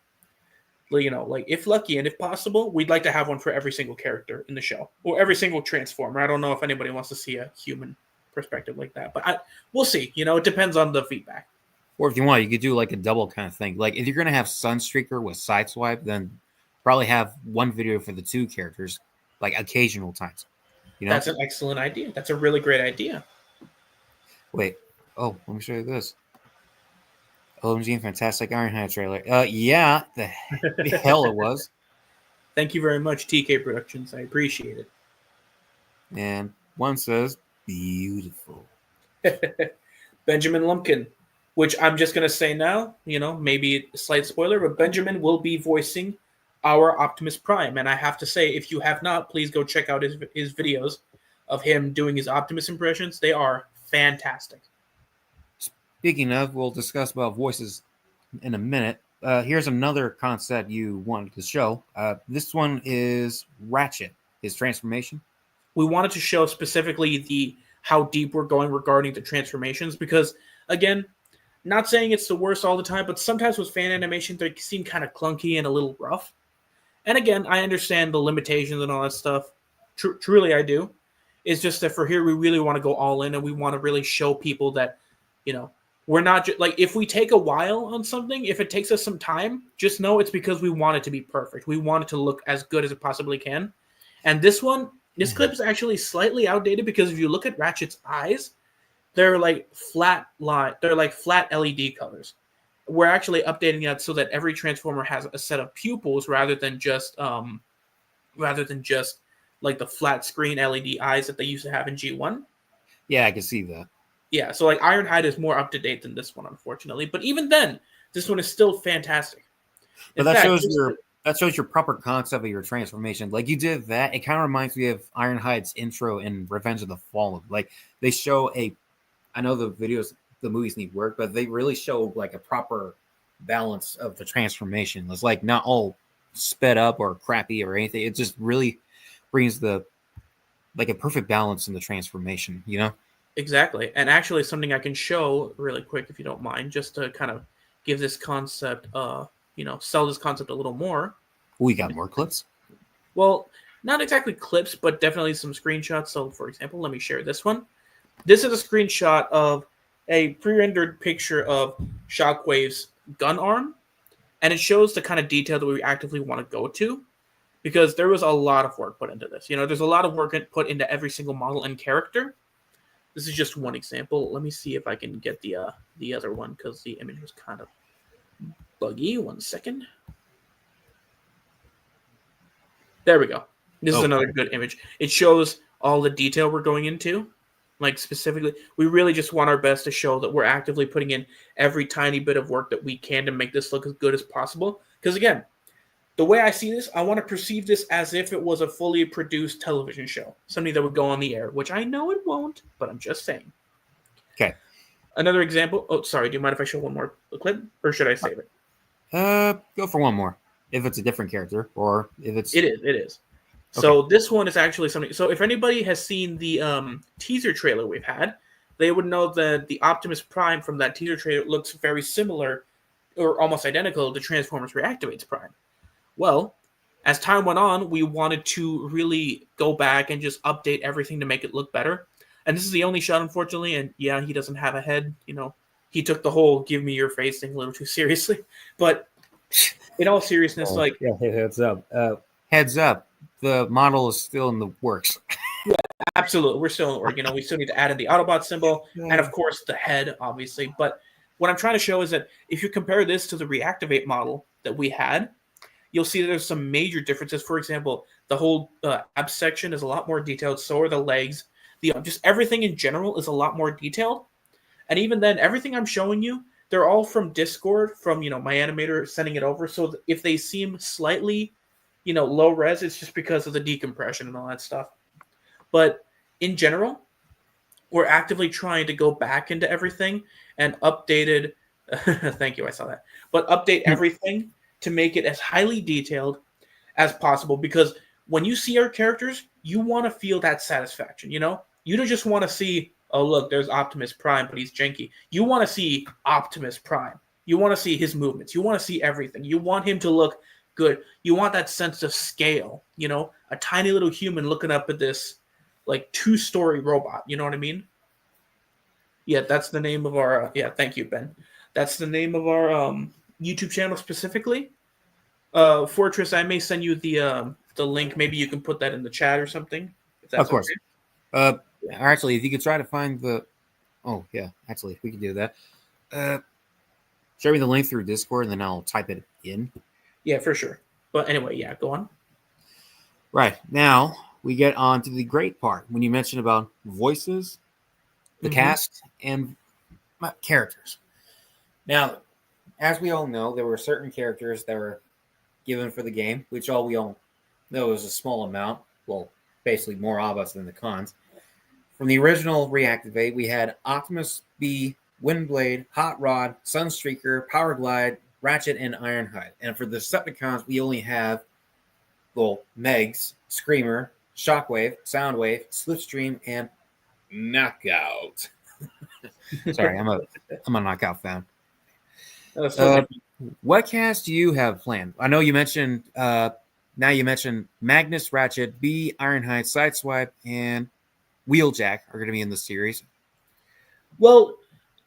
like if lucky and if possible, we'd like to have one for every single character in the show or every single transformer. I don't know if anybody wants to see a human perspective like that, but we'll see. It depends on the feedback. Or if you want, you could do like a double kind of thing. Like if you're gonna have Sunstreaker with Sideswipe, then probably have one video for the two characters, like occasional times. You know? That's an excellent idea. That's a really great idea. Wait. Oh, let me show you this. OMG Fantastic Ironhide trailer. Yeah, the hell it was. Thank you very much, TK Productions. I appreciate And one says, beautiful. it. Benjamin Lumpkin, which I'm just going to say now, maybe a slight spoiler, but Benjamin will be voicing our Optimus Prime. And I have to say, if you have not, please go check out his videos of him doing his Optimus impressions. They are fantastic. Speaking of, we'll discuss about voices in a minute. Here's another concept you wanted to show. This one is Ratchet, his transformation. We wanted to show specifically the how deep we're going regarding the transformations because, again, not saying it's the worst all the time, but sometimes with fan animations they seem kind of clunky and a little rough. And again, I understand the limitations and all that stuff. Truly, I do. It's just that for here, we really want to go all in and we want to really show people that, we're not just like if we take a while on something, if it takes us some time, just know it's because we want it to be perfect. We want it to look as good as it possibly can. And this clip is actually slightly outdated because if you look at Ratchet's eyes, they're like flat line, they're like flat LED colors. We're actually updating that so that every transformer has a set of pupils rather than just like the flat screen LED eyes that they used to have in G1. Yeah, I can see that. Yeah, so like Ironhide is more up to date than this one, unfortunately. But even then, this one is still fantastic. But In that fact, shows your proper concept of your transformation. Like you did that, it kind of reminds me of Ironhide's intro in Revenge of the Fallen. Like they show I know the videos the movies need work, but they really show like a proper balance of the transformation. It's like not all sped up or crappy or anything. It just really brings the like a perfect balance in the transformation, you know? Exactly. And actually something I can show really quick if you don't mind, just to kind of give this concept sell this concept a little more. We got more clips. Well, not exactly clips, but definitely some screenshots. So for example, let me share this one. This is a screenshot of a pre-rendered picture of Shockwave's gun arm, and it shows the kind of detail that we actively want to go to, because there was a lot of work put into this. There's a lot of work put into every single model and character. This is just one example. Let me see if I can get the other one, because the image was kind of buggy. 1 second. There we go. This is another good image. It shows all the detail we're going into. Like specifically, we really just want our best to show that we're actively putting in every tiny bit of work that we can to make this look as good as possible. Because again, the way I see this, I want to perceive this as if it was a fully produced television show. Something that would go on the air, which I know it won't, but I'm just saying. Okay. Another example. Oh, sorry. Do you mind if I show one more clip? Or should I save it? Go for one more. If it's a different character, or if it's... It is. So this one is actually something. So if anybody has seen the teaser trailer we've had, they would know that the Optimus Prime from that teaser trailer looks very similar or almost identical to Transformers Reactivate's Prime. Well, as time went on, we wanted to really go back and just update everything to make it look better. And this is the only shot, unfortunately. And yeah, he doesn't have a head. He took the whole "give me your face" thing a little too seriously. But in all seriousness, heads up. The model is still in the works. Yeah, absolutely. We're still in work. We still need to add in the Autobot symbol and, of course, the head, obviously. But what I'm trying to show is that if you compare this to the Reactivate model that we had, you'll see that there's some major differences. For example, the whole abs section is a lot more detailed. So are the legs. Just everything in general is a lot more detailed. And even then, everything I'm showing you, they're all from Discord, from my animator sending it over. So if they seem slightly low res, it's just because of the decompression and all that stuff. But in general, we're actively trying to go back into everything and updated. Thank you, I saw that. But update everything to make it as highly detailed as possible. Because when you see our characters, you want to feel that satisfaction. You don't just want to see, oh look, there's Optimus Prime, but he's janky. You want to see Optimus Prime. You want to see his movements. You want to see everything. You want him to look good. You want that sense of scale, a tiny little human looking up at this like 2-story robot. You know what I mean? Yeah, that's the name of our thank you, Ben. That's the name of our YouTube channel specifically. Fortress, I may send you the link. Maybe you can put that in the chat or something. If that's of course. Okay. Actually, if you could try to find the... Oh, yeah. Actually, we can do that. Share me the link through Discord, and then I'll type it in. Yeah, for sure. But anyway, yeah, go on. Right. Now, we get on to the great part. When you mentioned about voices, the cast, and characters. Now, as we all know, there were certain characters that were given for the game, which we all know was a small amount. Well, basically more of us than the cons. From the original Reactivate, we had Optimus B, Windblade, Hot Rod, Sunstreaker, Powerglide, Ratchet, and Ironhide. And for the Decepticons, we only have, Megs, Screamer, Shockwave, Soundwave, Slipstream, and Knockout. Sorry, I'm a Knockout fan. What cast do you have planned? I know you mentioned Magnus, Ratchet, B, Ironhide, Sideswipe, and Wheeljack are going to be in the series. Well,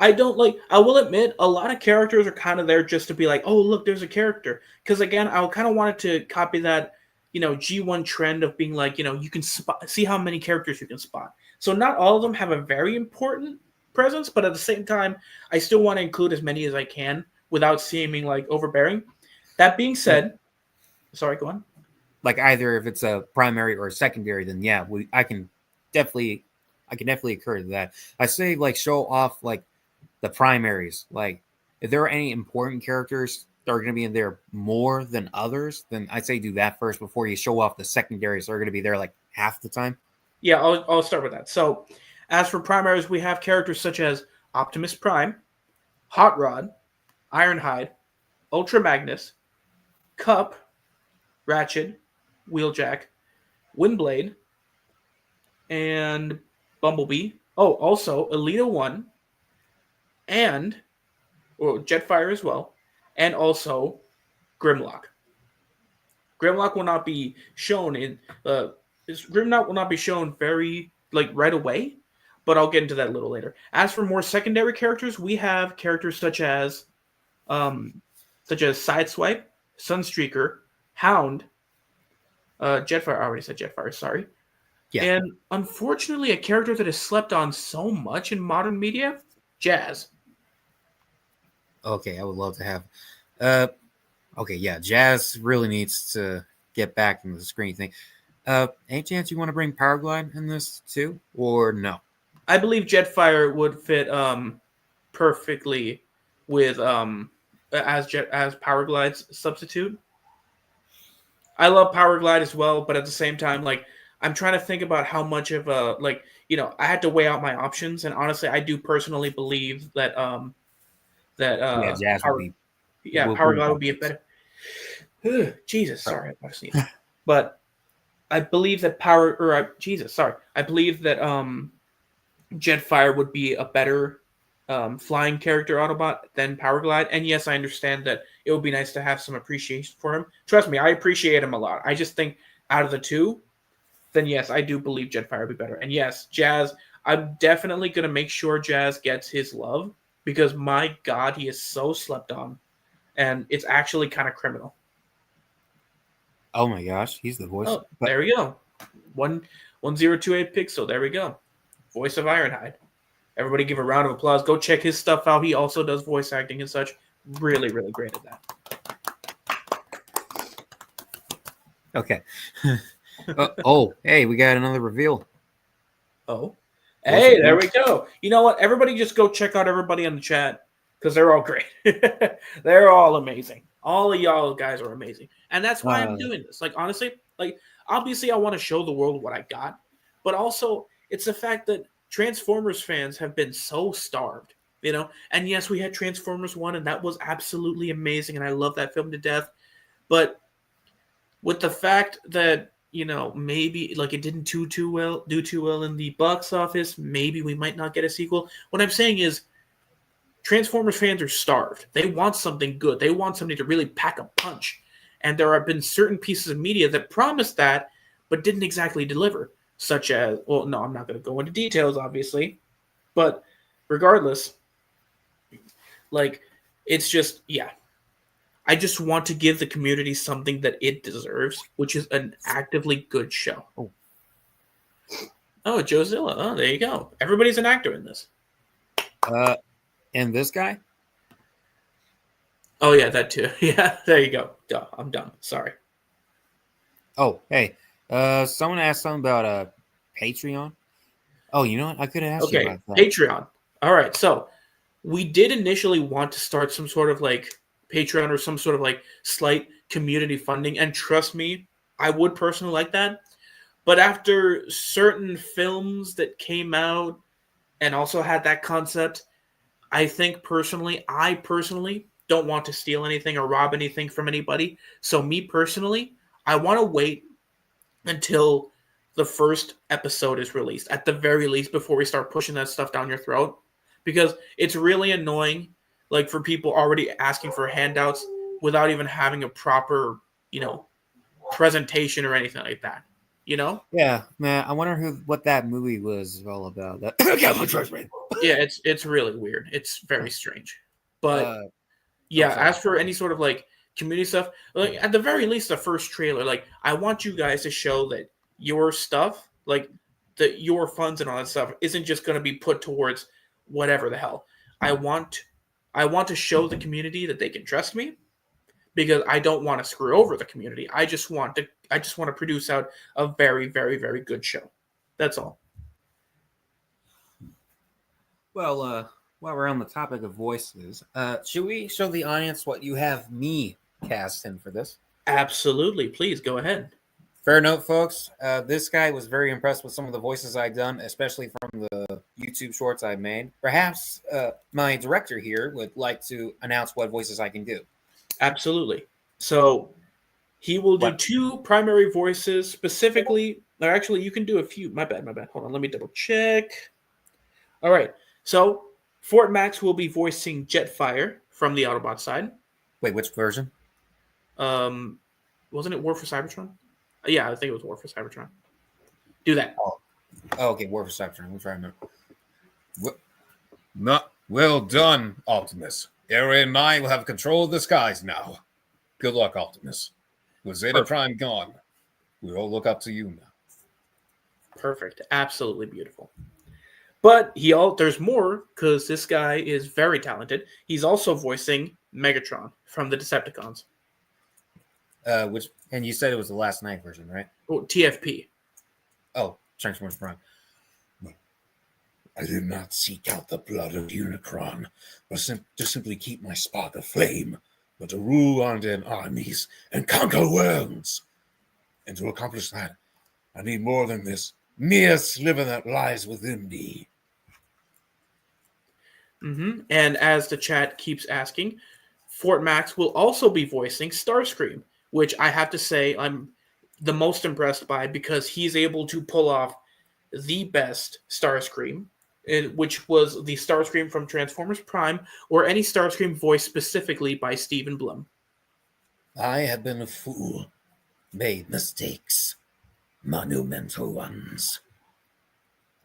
I will admit, a lot of characters are kind of there just to be like, oh, look, there's a character. Because again, I kind of wanted to copy that, G1 trend of being like, you can see how many characters you can spot. So not all of them have a very important presence, but at the same time, I still want to include as many as I can without seeming like overbearing. That being said, sorry, go on. Like either if it's a primary or a secondary, then yeah, I can definitely occur to that. I say show off the primaries. Like if there are any important characters that are going to be in there more than others, then I'd say do that first before you show off the secondaries that are going to be there half the time. Yeah, I'll start with that. So as for primaries, we have characters such as Optimus Prime, Hot Rod, Ironhide, Ultra Magnus, Cup, Ratchet, Wheeljack, Windblade, and Bumblebee. Oh, also Alita 1 and Jetfire as well, and also Grimlock. Grimlock will not be shown in Grimlock will not be shown very right away, but I'll get into that a little later. As for more secondary characters, we have characters such as Sideswipe, Sunstreaker, Hound, Jetfire. I already said Jetfire. Sorry. Yeah. And unfortunately, a character that is slept on so much in modern media, Jazz. Okay, I would love to have. Okay, yeah, Jazz really needs to get back into the screen thing. Any chance you want to bring Powerglide in this too, or no? I believe Jetfire would fit perfectly with as Powerglide's substitute. I love Powerglide as well, but at the same time, I'm trying to think about how much of a I had to weigh out my options, and honestly, I do personally believe that Jazz would be. Powerglide would be a better. Jesus, sorry, I'm about to sneeze. But I believe that I believe that Jetfire would be a better flying character Autobot than Powerglide. And yes, I understand that it would be nice to have some appreciation for him. Trust me, I appreciate him a lot. I just think out of the two, then yes, I do believe Jetfire would be better. And yes, Jazz, I'm definitely going to make sure Jazz gets his love because my God, he is so slept on. And it's actually kind of criminal. Oh my gosh, he's the voice. Oh, there we go. 1028 Pixel. There we go. Voice of Ironhide. Everybody give a round of applause. Go check his stuff out. He also does voice acting and such. Really, really great at that. Okay. Hey, we got another reveal. Oh. Hey, there we go. You know what? Everybody just go check out everybody in the chat because they're all great. They're all amazing. All of y'all guys are amazing. And that's why I'm doing this. Honestly, obviously I want to show the world what I got, but also it's the fact that Transformers fans have been so starved, And yes, we had Transformers 1 and that was absolutely amazing and I love that film to death. But with the fact that, maybe it didn't do too well in the box office, maybe we might not get a sequel. What I'm saying is Transformers fans are starved. They want something good. They want something to really pack a punch. And there have been certain pieces of media that promised that, but didn't exactly deliver. Such as, well, no, I'm not going to go into details, obviously. But regardless, it's just, yeah. I just want to give the community something that it deserves, which is an actively good show. Oh, Joe Zilla. Oh, there you go. Everybody's an actor in this. And this guy? Oh, yeah, that too. Yeah, there you go. Duh, I'm done. Sorry. Oh, hey. Someone asked something about Patreon. Oh, you know what? I could have asked you about that. Patreon. All right, so we did initially want to start some sort of Patreon or some sort of slight community funding, and trust me, I would personally like that. But after certain films that came out and also had that concept, I personally don't want to steal anything or rob anything from anybody. So me personally, I want to wait until the first episode is released, at the very least, before we start pushing that stuff down your throat. Because it's really annoying, for people already asking for handouts without even having a proper, presentation or anything like that. Yeah, man. I wonder what that movie was all about. Yeah, it's really weird. It's very strange. But as for any sort of community stuff, at the very least, the first trailer, I want you guys to show that your stuff, your funds and all that stuff, isn't just going to be put towards whatever the hell. I want to show the community that they can trust me, because I don't want to screw over the community. I just want to produce out a very, very, very good show. That's all. Well, while we're on the topic of voices, should we show the audience what you have me cast in for this? Absolutely. Please go ahead. Fair note, folks. This guy was very impressed with some of the voices I've done, especially from the YouTube shorts I made. Perhaps my director here would like to announce what voices I can do. Absolutely. So he will do What? 2 primary voices specifically. Or actually, you can do a few. My bad. Hold on. Let me double check. All right. So Fort Max will be voicing Jetfire from the Autobot side. Wait, which version? Wasn't it War for Cybertron? Yeah, I think it was War for Cybertron. Do that. Oh, okay, War for Cybertron. We'll try to remember. Not well done, Optimus. Area and I will have control of the skies now. Good luck, Optimus. With Zeta Prime gone, we all look up to you now. Perfect. Absolutely beautiful. But there's more because this guy is very talented. He's also voicing Megatron from the Decepticons. And you said it was the last night version, right? Oh, TFP. Oh, Transformers Prime. I did not seek out the blood of Unicron, but to simply keep my spark aflame, but to rule undead armies and conquer worlds. And to accomplish that, I need more than this mere sliver that lies within me. And as the chat keeps asking, Fort Max will also be voicing Starscream, which I have to say I'm the most impressed by because he's able to pull off the best Starscream, which was the Starscream from Transformers Prime or any Starscream voiced specifically by Stephen Blum. I have been a fool, made mistakes, monumental ones.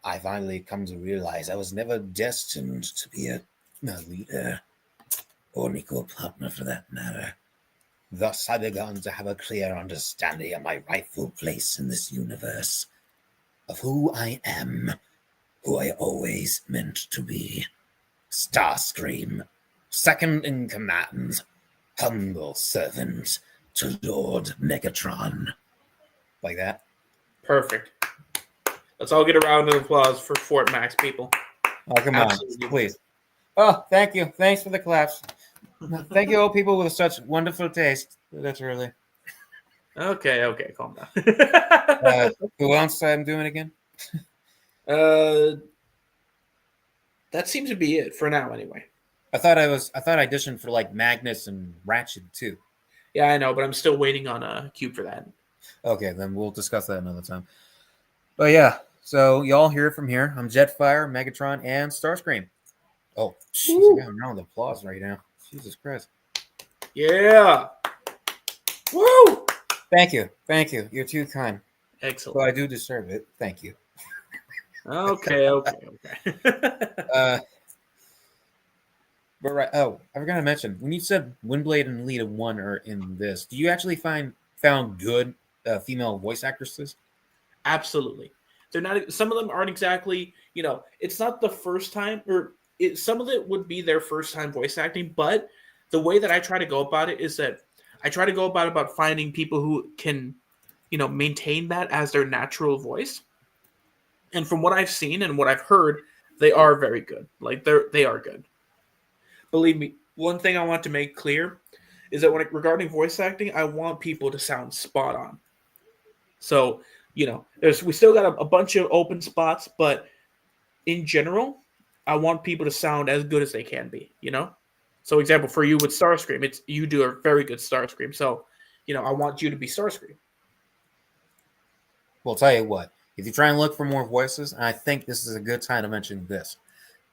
I finally come to realize I was never destined to be a leader, or an equal partner for that matter. Thus I began to have a clear understanding of my rightful place in this universe, of who I am, who I always meant to be. Starscream, second in command, humble servant to Lord Megatron. Like that? Perfect. Let's all get a round of applause for Fort Max, people. Oh, come Absolutely. on, please. Oh, thank you. Thanks for the claps. Thank you, all people with such wonderful taste. Literally. Okay, calm down. Who else I'm doing again? That seems to be it for now, anyway. I thought I auditioned for like Magnus and Ratchet too. Yeah, I know, but I'm still waiting on a cube for that. Okay, then we'll discuss that another time. But yeah, so y'all hear it from here. I'm Jetfire, Megatron, and Starscream. Oh, jeez, I got a round of applause right now. Jesus Christ. Yeah. Woo! Thank you. You're too kind. Excellent. Well, I do deserve it. Thank you. Okay. But right. Oh, I forgot to mention when you said Windblade and Lita 1 are in this. Do you actually found good female voice actresses? Absolutely. They're not. Some of them aren't exactly. It's not the first time, or some of it would be their first time voice acting. But the way that I try to go about it is that I try to go about finding people who can, maintain that as their natural voice. And from what I've seen and what I've heard, they are very good. Like they are good. Believe me, one thing I want to make clear is that regarding voice acting, I want people to sound spot on. So, we still got a bunch of open spots, but in general, I want people to sound as good as they can be, So, example, for you with Starscream, you do a very good Starscream. So, I want you to be Starscream. Well, I'll tell you what. If you try and look for more voices, and I think this is a good time to mention this.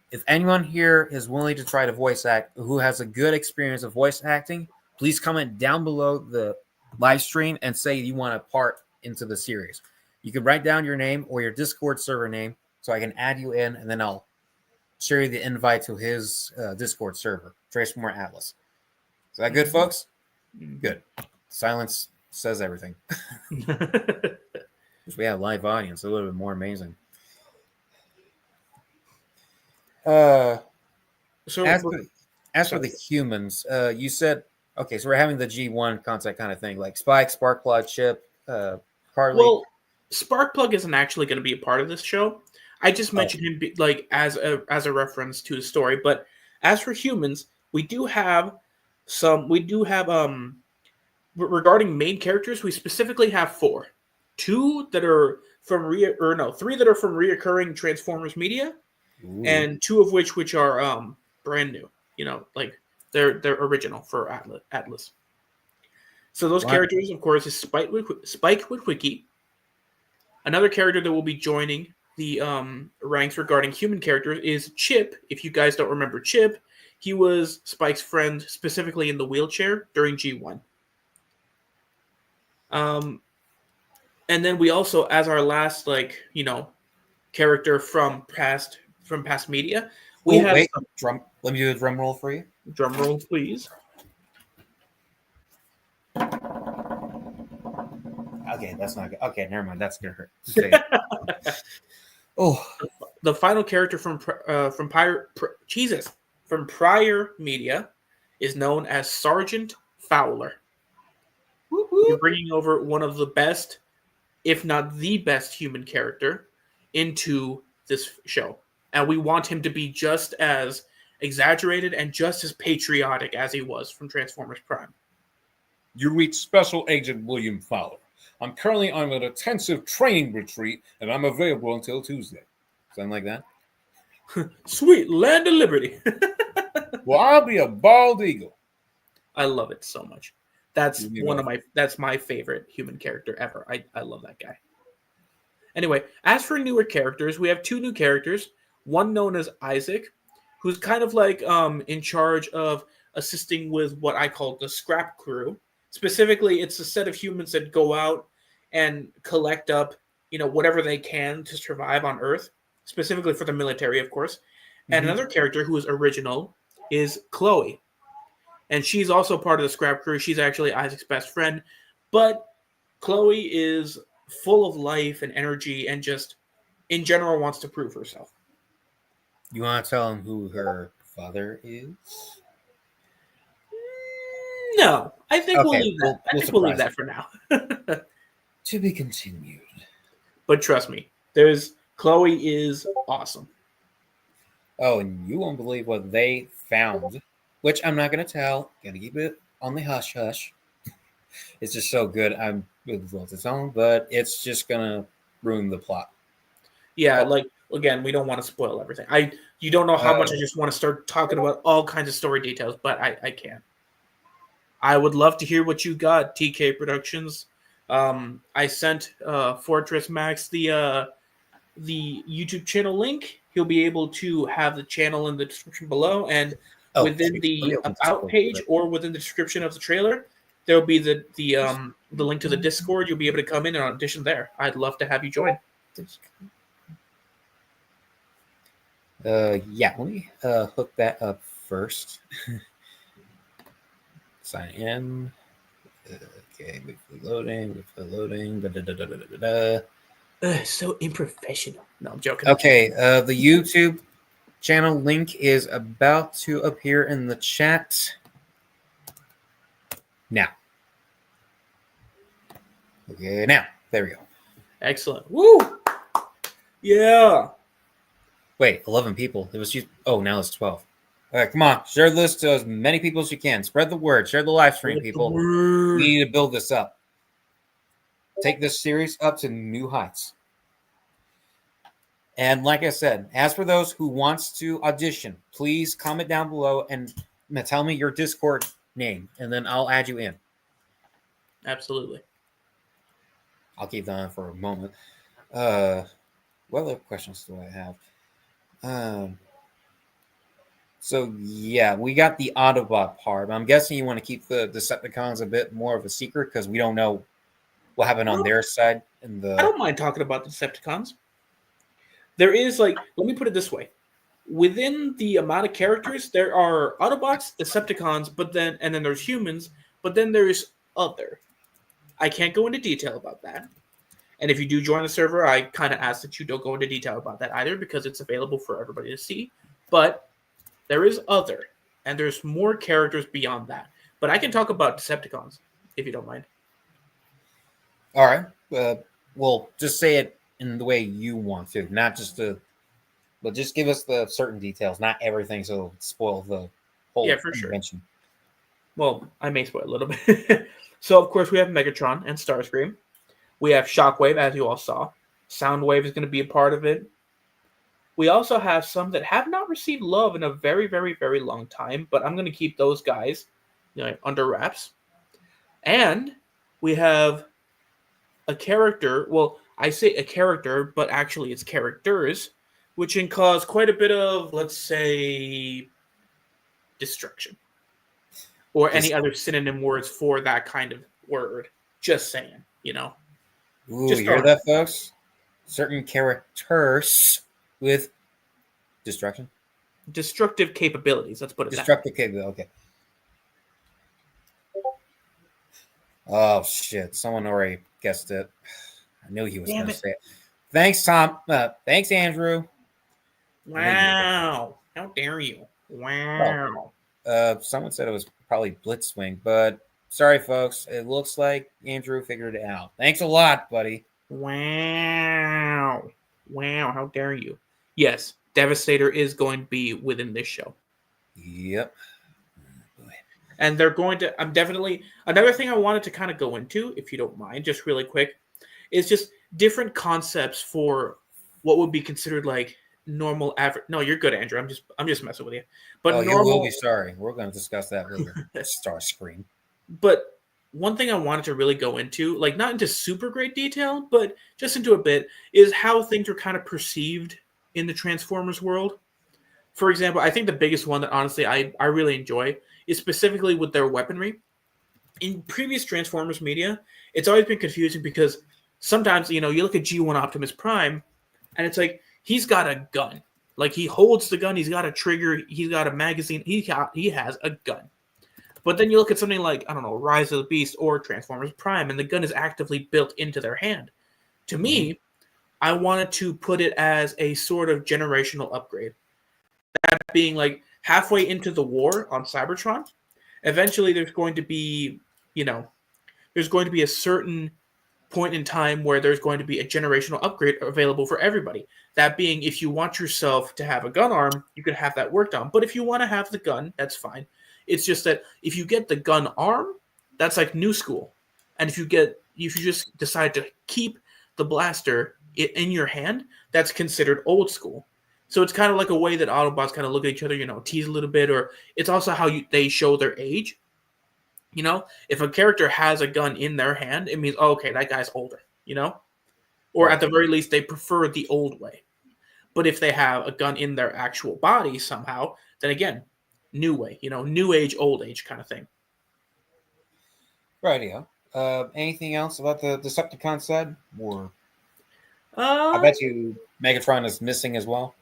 If anyone here is willing to try to voice act, who has a good experience of voice acting, please comment down below the live stream and say you want a part into the series. You can write down your name or your Discord server name so I can add you in, and then I'll share you the invite to his Discord server, Transformer Atlas. Is that good, folks? Good. Silence says everything. If we have a live audience, a little bit more amazing. As for the humans, you said, okay, so we're having the G1 concept kind of thing, like Spike, Sparkplug, Chip, Carly. Well, Sparkplug isn't actually going to be a part of this show. I just mentioned him as a reference to the story. But as for humans, we do have regarding main characters, we specifically have 4. three that are from reoccurring Transformers media, Ooh. and two of which are brand new. Like they're original for Atlas. So those characters, of course, is Spike Witwicky. Another character that will be joining the ranks regarding human characters is Chip. If you guys don't remember Chip, he was Spike's friend specifically in the wheelchair during G1. And then we also, as our last, character from past media, we have drum. Let me do a drum roll for you. Drum roll, please. Okay, that's not good. Okay, never mind. That's gonna hurt. Oh, the final character from prior media is known as Sergeant Fowler. You're bringing over one of the best, if not the best, human character into this show, and we want him to be just as exaggerated and just as patriotic as he was from Transformers Prime. You reach Special Agent William Fowler. I'm currently on an intensive training retreat, and I'm available until Tuesday. Something like that. Sweet land of liberty. Well, I'll be a bald eagle. I love it so much. That's my favorite human character ever. I love that guy. Anyway, as for newer characters, we have two new characters. One known as Isaac, who's kind of like in charge of assisting with what I call the scrap crew. Specifically, it's a set of humans that go out and collect up, whatever they can to survive on Earth, specifically for the military, of course. Mm-hmm. And another character who is original is Chloe. And she's also part of the scrap crew. She's actually Isaac's best friend. But Chloe is full of life and energy and just, in general, wants to prove herself. You want to tell him who her father is? No, I think we'll leave that. We'll leave that for now. To be continued. But trust me, Chloe is awesome. Oh, and you won't believe what they found, which I'm not going to tell. Gonna keep it on the hush hush. It's just so good. I'm with its own, but it's just gonna ruin the plot. Yeah, again, we don't want to spoil everything. You don't know how much I just want to start talking about all kinds of story details, but I can't. I would love to hear what you got, TK Productions. I sent Fortress Max the YouTube channel link. He'll be able to have the channel in the description below, and within the About page or within the description of the trailer, there'll be the link to the Discord. You'll be able to come in and audition there. I'd love to have you join. Yeah, let me hook that up first. Sign in. Okay, wait for loading. So unprofessional. No, I'm joking. Okay, the YouTube channel link is about to appear in the chat now. Okay, now. There we go. Excellent. Woo! Yeah. Wait, 11 people. It was you. Oh, now it's 12. All right, come on. Share this to as many people as you can. Spread the word. Share the live stream, people. We need to build this up. Take this series up to new heights. And like I said, as for those who wants to audition, please comment down below and tell me your Discord name, and then I'll add you in. Absolutely. I'll keep that on for a moment. What other questions do I have? So, yeah, we got the Autobot part. I'm guessing you want to keep the Decepticons a bit more of a secret because we don't know what happened on their side. I don't mind talking about the Decepticons. There is, let me put it this way. Within the amount of characters, there are Autobots, Decepticons, and then there's humans, but then there's other. I can't go into detail about that. And if you do join the server, I kind of ask that you don't go into detail about that either because it's available for everybody to see. But there is other, and there's more characters beyond that. But I can talk about Decepticons, if you don't mind. All right. Well, just say it in the way you want to, not just but just give us the certain details, not everything, so it'll spoil the whole convention. Well, I may spoil a little bit. So, of course, we have Megatron and Starscream. We have Shockwave, as you all saw. Soundwave is going to be a part of it. We also have some that have not received love in a very, very, very long time, but I'm going to keep those guys, under wraps. And we have a character. Well, I say a character, but actually it's characters, which can cause quite a bit of, let's say, destruction. Or any other synonym words for that kind of word. Just saying, Ooh, Just you hear throwing that, folks? Certain characters with destruction? destructive capabilities. Let's put it that way. Destructive capability, okay. Oh, shit. Someone already guessed it. I knew he was going to say it. Thanks, Tom. Thanks, Andrew. Wow. How dare you? Wow. Someone said it was probably Blitzwing, but sorry, folks. It looks like Andrew figured it out. Thanks a lot, buddy. Wow. Wow. How dare you? Yes, Devastator is going to be within this show. Yep. And they're going to, another thing I wanted to kind of go into, if you don't mind, just really quick, is just different concepts for what would be considered like normal average. No, you're good, Andrew. I'm just messing with you. But you will be sorry. We're going to discuss that later. Starscream. But one thing I wanted to really go into, like not into super great detail, but just into a bit, is how things are kind of perceived in the Transformers world. For example, I think the biggest one that honestly I really enjoy is specifically with their weaponry. In previous Transformers media, it's always been confusing because sometimes, you look at G1 Optimus Prime, and it's like, he's got a gun. Like, he holds the gun, he's got a trigger, he's got a magazine, he has a gun. But then you look at something like, I don't know, Rise of the Beast or Transformers Prime, and the gun is actively built into their hand. To me, I wanted to put it as a sort of generational upgrade. That being like halfway into the war on Cybertron, eventually there's going to be, there's going to be a certain point in time where there's going to be a generational upgrade available for everybody. That being, if you want yourself to have a gun arm, you can have that worked on. But if you want to have the gun, that's fine. It's just that if you get the gun arm, that's like new school. And if you just decide to keep the blaster in your hand, that's considered old school. So it's kind of like a way that Autobots kind of look at each other, tease a little bit, or it's also how they show their age. If a character has a gun in their hand, it means, oh, okay, that guy's older, or at the very least, they prefer the old way. But if they have a gun in their actual body somehow, then again, new way, new age, old age kind of thing. Rightio. Anything else about the Decepticon side? Or I bet you Megatron is missing as well.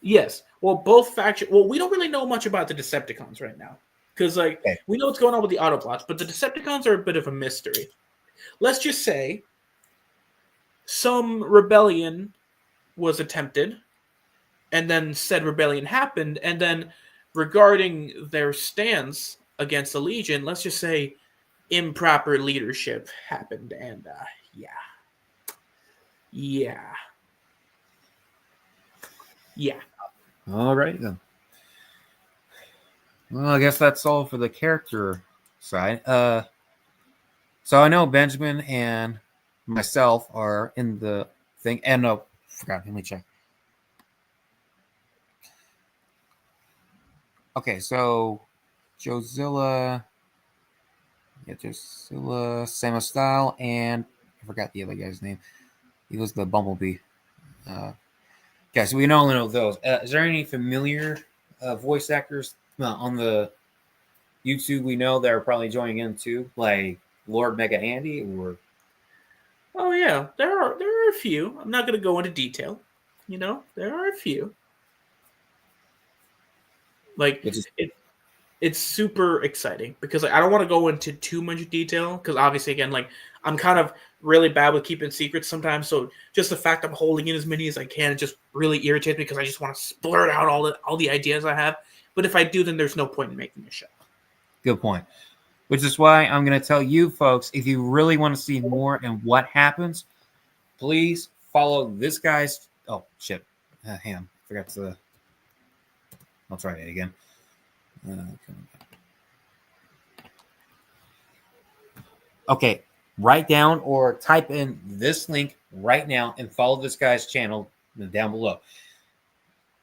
Yes. Well, both factions. Well, we don't really know much about the Decepticons right now. Because, we know what's going on with the Autobots, but the Decepticons are a bit of a mystery. Let's just say some rebellion was attempted, and then said rebellion happened, and then regarding their stance against the Legion, let's just say improper leadership happened, and yeah. All right, then. Well, I guess that's all for the character side. So I know Benjamin and myself are in the thing. And no, forgot. Let me check. Okay, so Jozilla, Samuel Style, and I forgot the other guy's name. He was the Bumblebee. Okay, so we only know those. Is there any familiar voice actors on the YouTube we know that are probably joining in too, like Lord Mega Andy or? Oh yeah, there are a few. I'm not going to go into detail. There are a few. It's super exciting because I don't want to go into too much detail because obviously again I'm kind of really bad with keeping secrets sometimes. So just the fact I'm holding in as many as I can just really irritates me because I just want to splurt out all the ideas I have. But if I do, then there's no point in making a show. Good point. Which is why I'm going to tell you folks, if you really want to see more and what happens, please follow this guy's. Oh shit! Hang on, forgot to. I'll try it again. Okay. write down or type in this link right now and follow this guy's channel down below.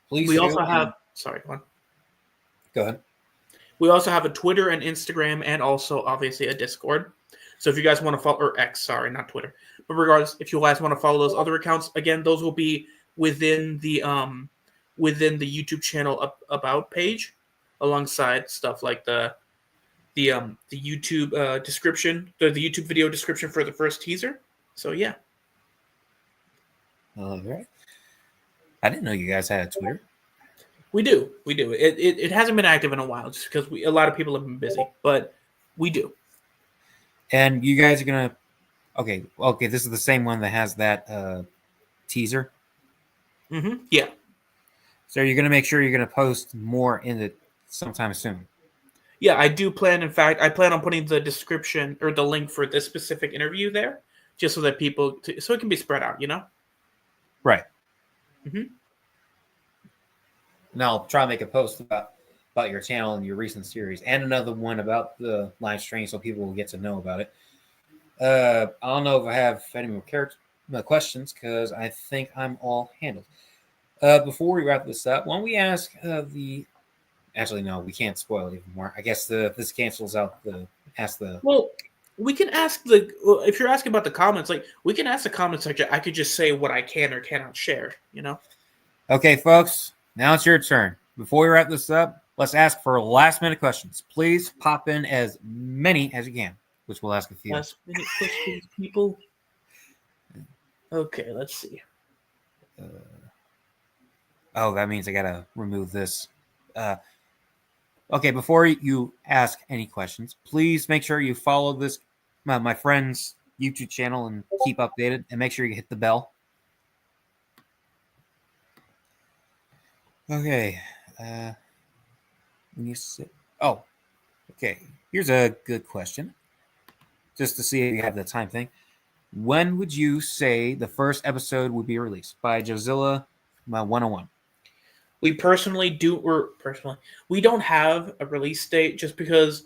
Please We do. also have, sorry, go on. Go ahead. We also have a Twitter and Instagram, and also obviously a Discord. So if you guys want to follow, or X, sorry, not Twitter, but regardless, if you guys want to follow those other accounts, again, those will be within the YouTube channel about page, alongside stuff like the YouTube description, the YouTube video description for the first teaser. So yeah, All right. I didn't know you guys had a Twitter. we do. It hasn't been active in a while, just because a lot of people have been busy, but we do. And you guys are gonna. Okay. This is the same one that has that teaser. Mm-hmm. Yeah. So you're gonna make sure you're gonna post more in it sometime soon. Yeah, I do plan. In fact, I plan on putting the description or the link for this specific interview there, just so that so it can be spread out. Right. Mm-hmm. And I'll try to make a post about your channel and your recent series, and another one about the live stream, so people will get to know about it. I don't know if I have any more questions, because I think I'm all handled. Before we wrap this up, why don't we ask the? Actually, no, we can't spoil it even more. I guess this cancels out the Well, we can ask if you're asking about the comments, like we can ask the comment section. I could just say what I can or cannot share. Okay, folks, now it's your turn. Before we wrap this up, let's ask for last-minute questions. Please pop in as many as you can, which we'll ask a few. Last-minute questions, people. Okay, let's see. That means I gotta remove this. Okay, before you ask any questions, please make sure you follow this my friend's YouTube channel and keep updated, and make sure you hit the bell. Okay. When you sit. Oh, okay. Here's a good question, just to see if you have the time thing. When would you say the first episode would be released? By Jozilla 101. We we don't have a release date, just because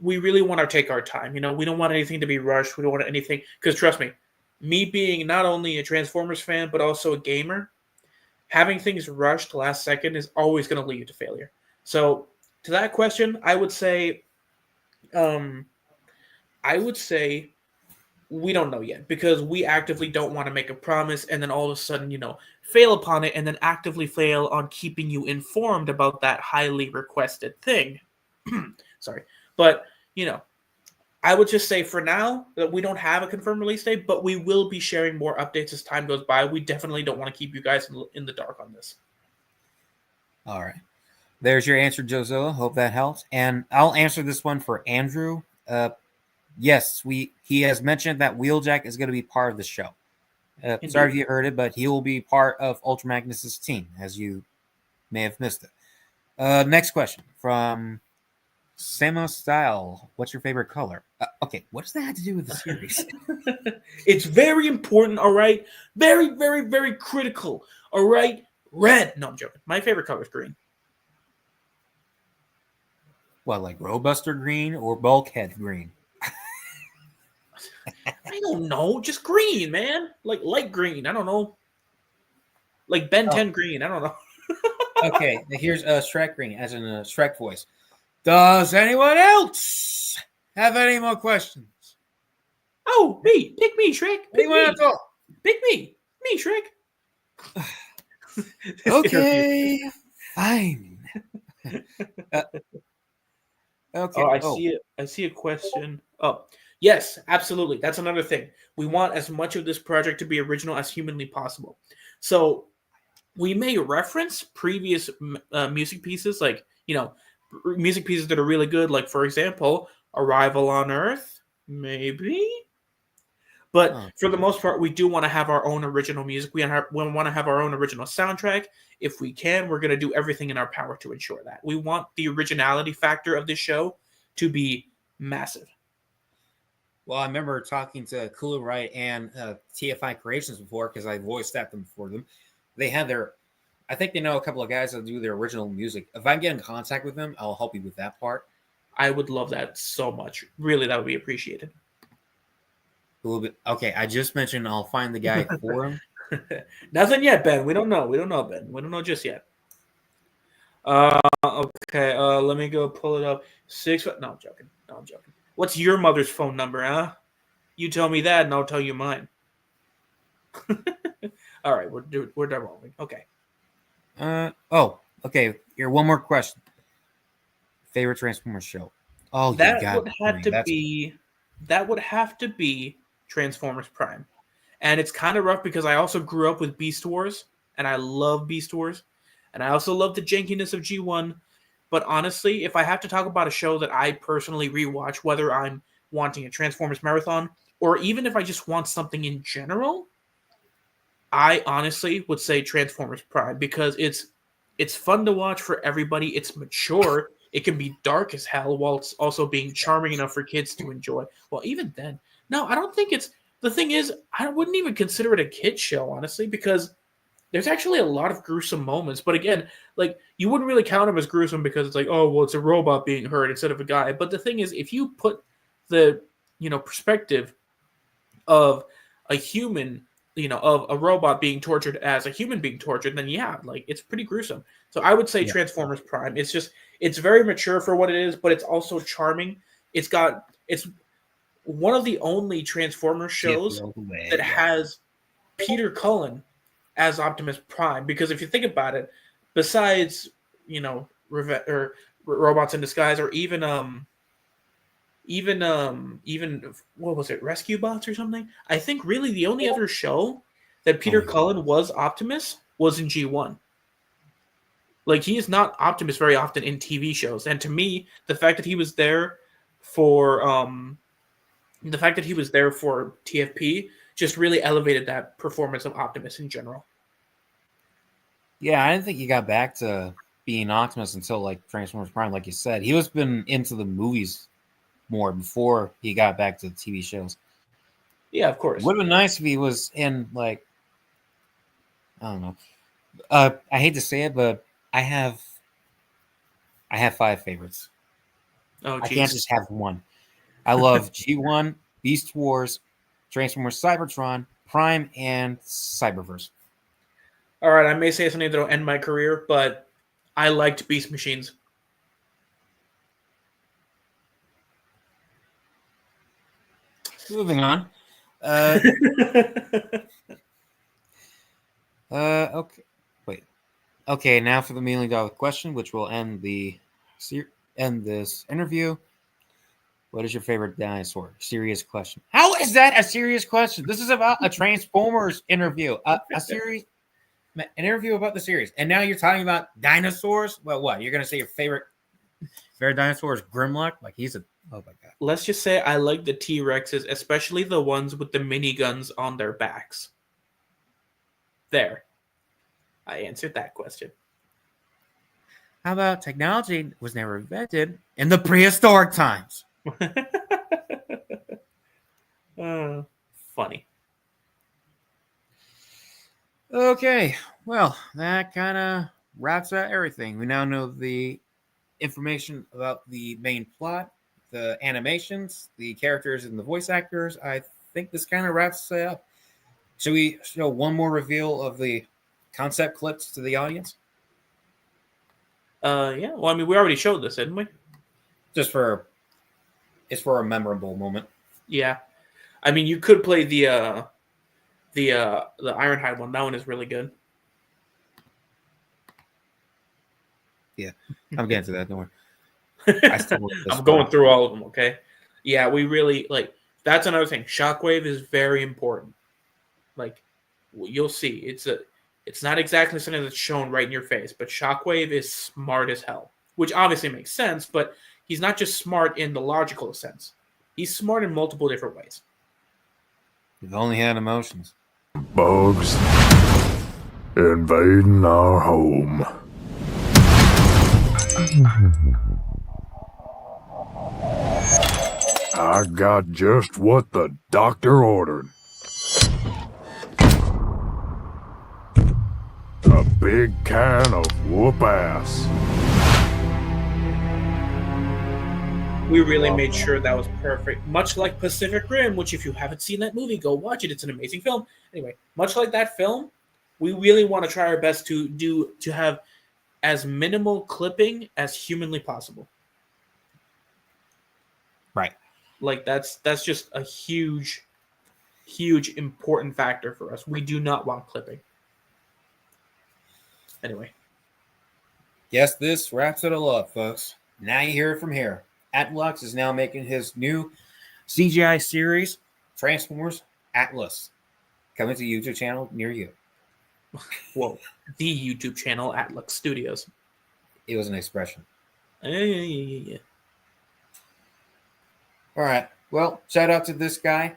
we really want to take our time. We don't want anything to be rushed. We don't want anything, because trust me being not only a Transformers fan but also a gamer, having things rushed last second is always going to lead you to failure. So to that question, I would say we don't know yet, because we actively don't want to make a promise and then all of a sudden, fail upon it, and then actively fail on keeping you informed about that highly requested thing. Sorry. But, I would just say for now that we don't have a confirmed release date, but we will be sharing more updates as time goes by. We definitely don't want to keep you guys in the dark on this. All right. There's your answer, Jozilla. Hope that helps. And I'll answer this one for Andrew. Yes, he has mentioned that Wheeljack is going to be part of the show. Sorry if you heard it, but he will be part of Ultra Magnus's team, as you may have missed it. Next question from Samo Style. What's your favorite color? Okay, what does that have to do with the series? It's very important, all right? Very, very, very critical, all right? Red. No, I'm joking. My favorite color is green. What, like Roadbuster green or Bulkhead green? I don't know. Just green, man. Like light green. I don't know. Like Ben 10 green. I don't know. Okay, here's Shrek green, as in a Shrek voice. Does anyone else have any more questions? Oh, me. Pick me, Shrek. Pick Anyone me. at all? Pick me. Me, Shrek. Okay, fine. Okay. I see a question. Oh, yes, absolutely. That's another thing. We want as much of this project to be original as humanly possible. So we may reference previous music pieces, like, music pieces that are really good, like, for example, Arrival on Earth, maybe. But for the most part, we do want to have our own original music. We want to have our own original soundtrack. If we can, we're going to do everything in our power to ensure that. We want the originality factor of this show to be massive. Well, I remember talking to Cooler Wright and TFI Creations before, because I voiced them for them. They had I think they know a couple of guys that do their original music. If I get in contact with them, I'll help you with that part. I would love that so much. Really, that would be appreciated. Who will be, okay, I just mentioned I'll find the guy for him. Nothing yet, Ben. We don't know. We don't know, Ben. We don't know just yet. Okay. Let me go pull it up. 6. No, I'm joking. No, I'm joking. What's your mother's phone number, huh? You tell me that, and I'll tell you mine. All right, we're done rolling. Okay. Okay. Here, one more question. Favorite Transformers show? Oh, you That got would have to that's be. That would have to be Transformers Prime, and it's kind of rough because I also grew up with Beast Wars, and I love Beast Wars, and I also love the jankiness of G1. But honestly, if I have to talk about a show that I personally rewatch, whether I'm wanting a Transformers marathon or even if I just want something in general, I honestly would say Transformers Prime because it's fun to watch for everybody. It's mature. It can be dark as hell while it's also being charming enough for kids to enjoy. Well, even then, no, I don't think it's. The thing is, I wouldn't even consider it a kid show, honestly, because there's actually a lot of gruesome moments. But again, like you wouldn't really count them as gruesome because it's like, oh, well, it's a robot being hurt instead of a guy. But the thing is, if you put the perspective of a human, of a robot being tortured as a human being tortured, then yeah, like it's pretty gruesome. So I would say Yeah. Transformers Prime. It's very mature for what it is, but it's also charming. It's one of the only Transformers shows that has Peter Cullen as Optimus Prime. Because if you think about it, besides Robots in Disguise, or even what was it, Rescue Bots or something? I think really the only other show that Peter Cullen was Optimus was in G1. Like he is not Optimus very often in TV shows, and to me, the fact that he was there for TFP just really elevated that performance of Optimus in general. Yeah, I didn't think he got back to being Optimus until like Transformers Prime, like you said. He was been into the movies more before he got back to the TV shows. Yeah, of course. Would have been nice if he was in like, I don't know. I hate to say it, but I have 5 favorites. Oh, I can't geez. just have one. I love G1, Beast Wars, Transformers Cybertron, Prime, and Cyberverse. All right, I may say something that'll end my career, but I liked Beast Machines. Moving on. Okay. Wait. Okay, now for the $1 million question, which will end this interview. What is your favorite dinosaur? Serious question. How is that a serious question? This is about a Transformers interview. An interview about the series. And now you're talking about dinosaurs? Well, what? You're going to say your favorite dinosaur is Grimlock? Like he's a... Oh, my God. Let's just say I like the T-Rexes, especially the ones with the miniguns on their backs. There. I answered that question. How about technology was never invented in the prehistoric times? Funny. Okay, well, that kind of wraps up everything. We now know the information about the main plot, the animations, the characters, and the voice actors. I think this kind of wraps it up. Should we show one more reveal of the concept clips to the audience? Yeah. Well, I mean, we already showed this, didn't we? It's for a memorable moment. Yeah. I mean, you could play the Ironhide one. That one is really good. Yeah, I'm getting to that. Don't worry. I'm going through all of them. Okay. Yeah, we really like. That's another thing. Shockwave is very important. Like, you'll see. It's not exactly something that's shown right in your face, but Shockwave is smart as hell, which obviously makes sense. But he's not just smart in the logical sense. He's smart in multiple different ways. We've only had emotions. Bugs invading our home. I got just what the doctor ordered. A big can of whoop ass. we really made sure that was perfect. Much like Pacific Rim, which if you haven't seen that movie, go watch it. It's an amazing film. Anyway, much like that film, we really want to try our best to have as minimal clipping as humanly possible. Right. Like that's just a huge important factor for us. We do not want clipping. Anyway. Yes, this wraps it all up, folks. Now you hear it from here. Atlux is now making his new CGI series, Transformers Atlas, coming to YouTube channel near you. Whoa. The YouTube channel, Atlux Studios. It was an expression. Yeah. All right. Well, shout out to this guy.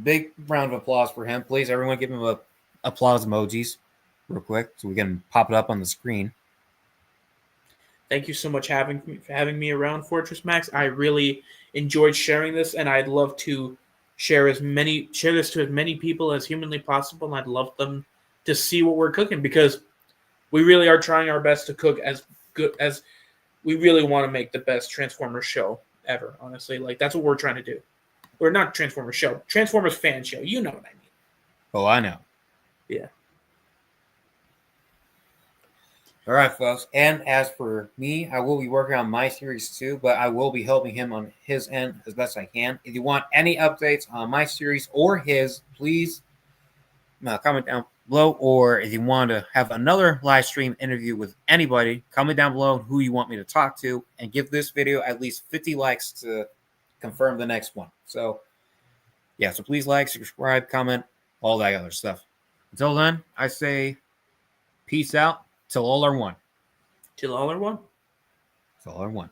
Big round of applause for him. Please, everyone, give him a applause emojis real quick so we can pop it up on the screen. Thank you so much for having me around, Fortress Max. I really enjoyed sharing this, and I'd love to share this to as many people as humanly possible. And I'd love them to see what we're cooking, because we really are trying our best to cook as good as we really want to make the best Transformers show ever. Honestly, like that's what we're trying to do. Or not Transformers show, Transformers fan show. You know what I mean? Oh, I know. Yeah. All right, folks. And as for me, I will be working on my series too, but I will be helping him on his end as best I can. If you want any updates on my series or his, please comment down below. Or if you want to have another live stream interview with anybody, comment down below who you want me to talk to, and give this video at least 50 likes to confirm the next one. So, yeah, so please like, subscribe, comment, all that other stuff. Until then, I say peace out. Till all are one. Till all are one. Till all are one.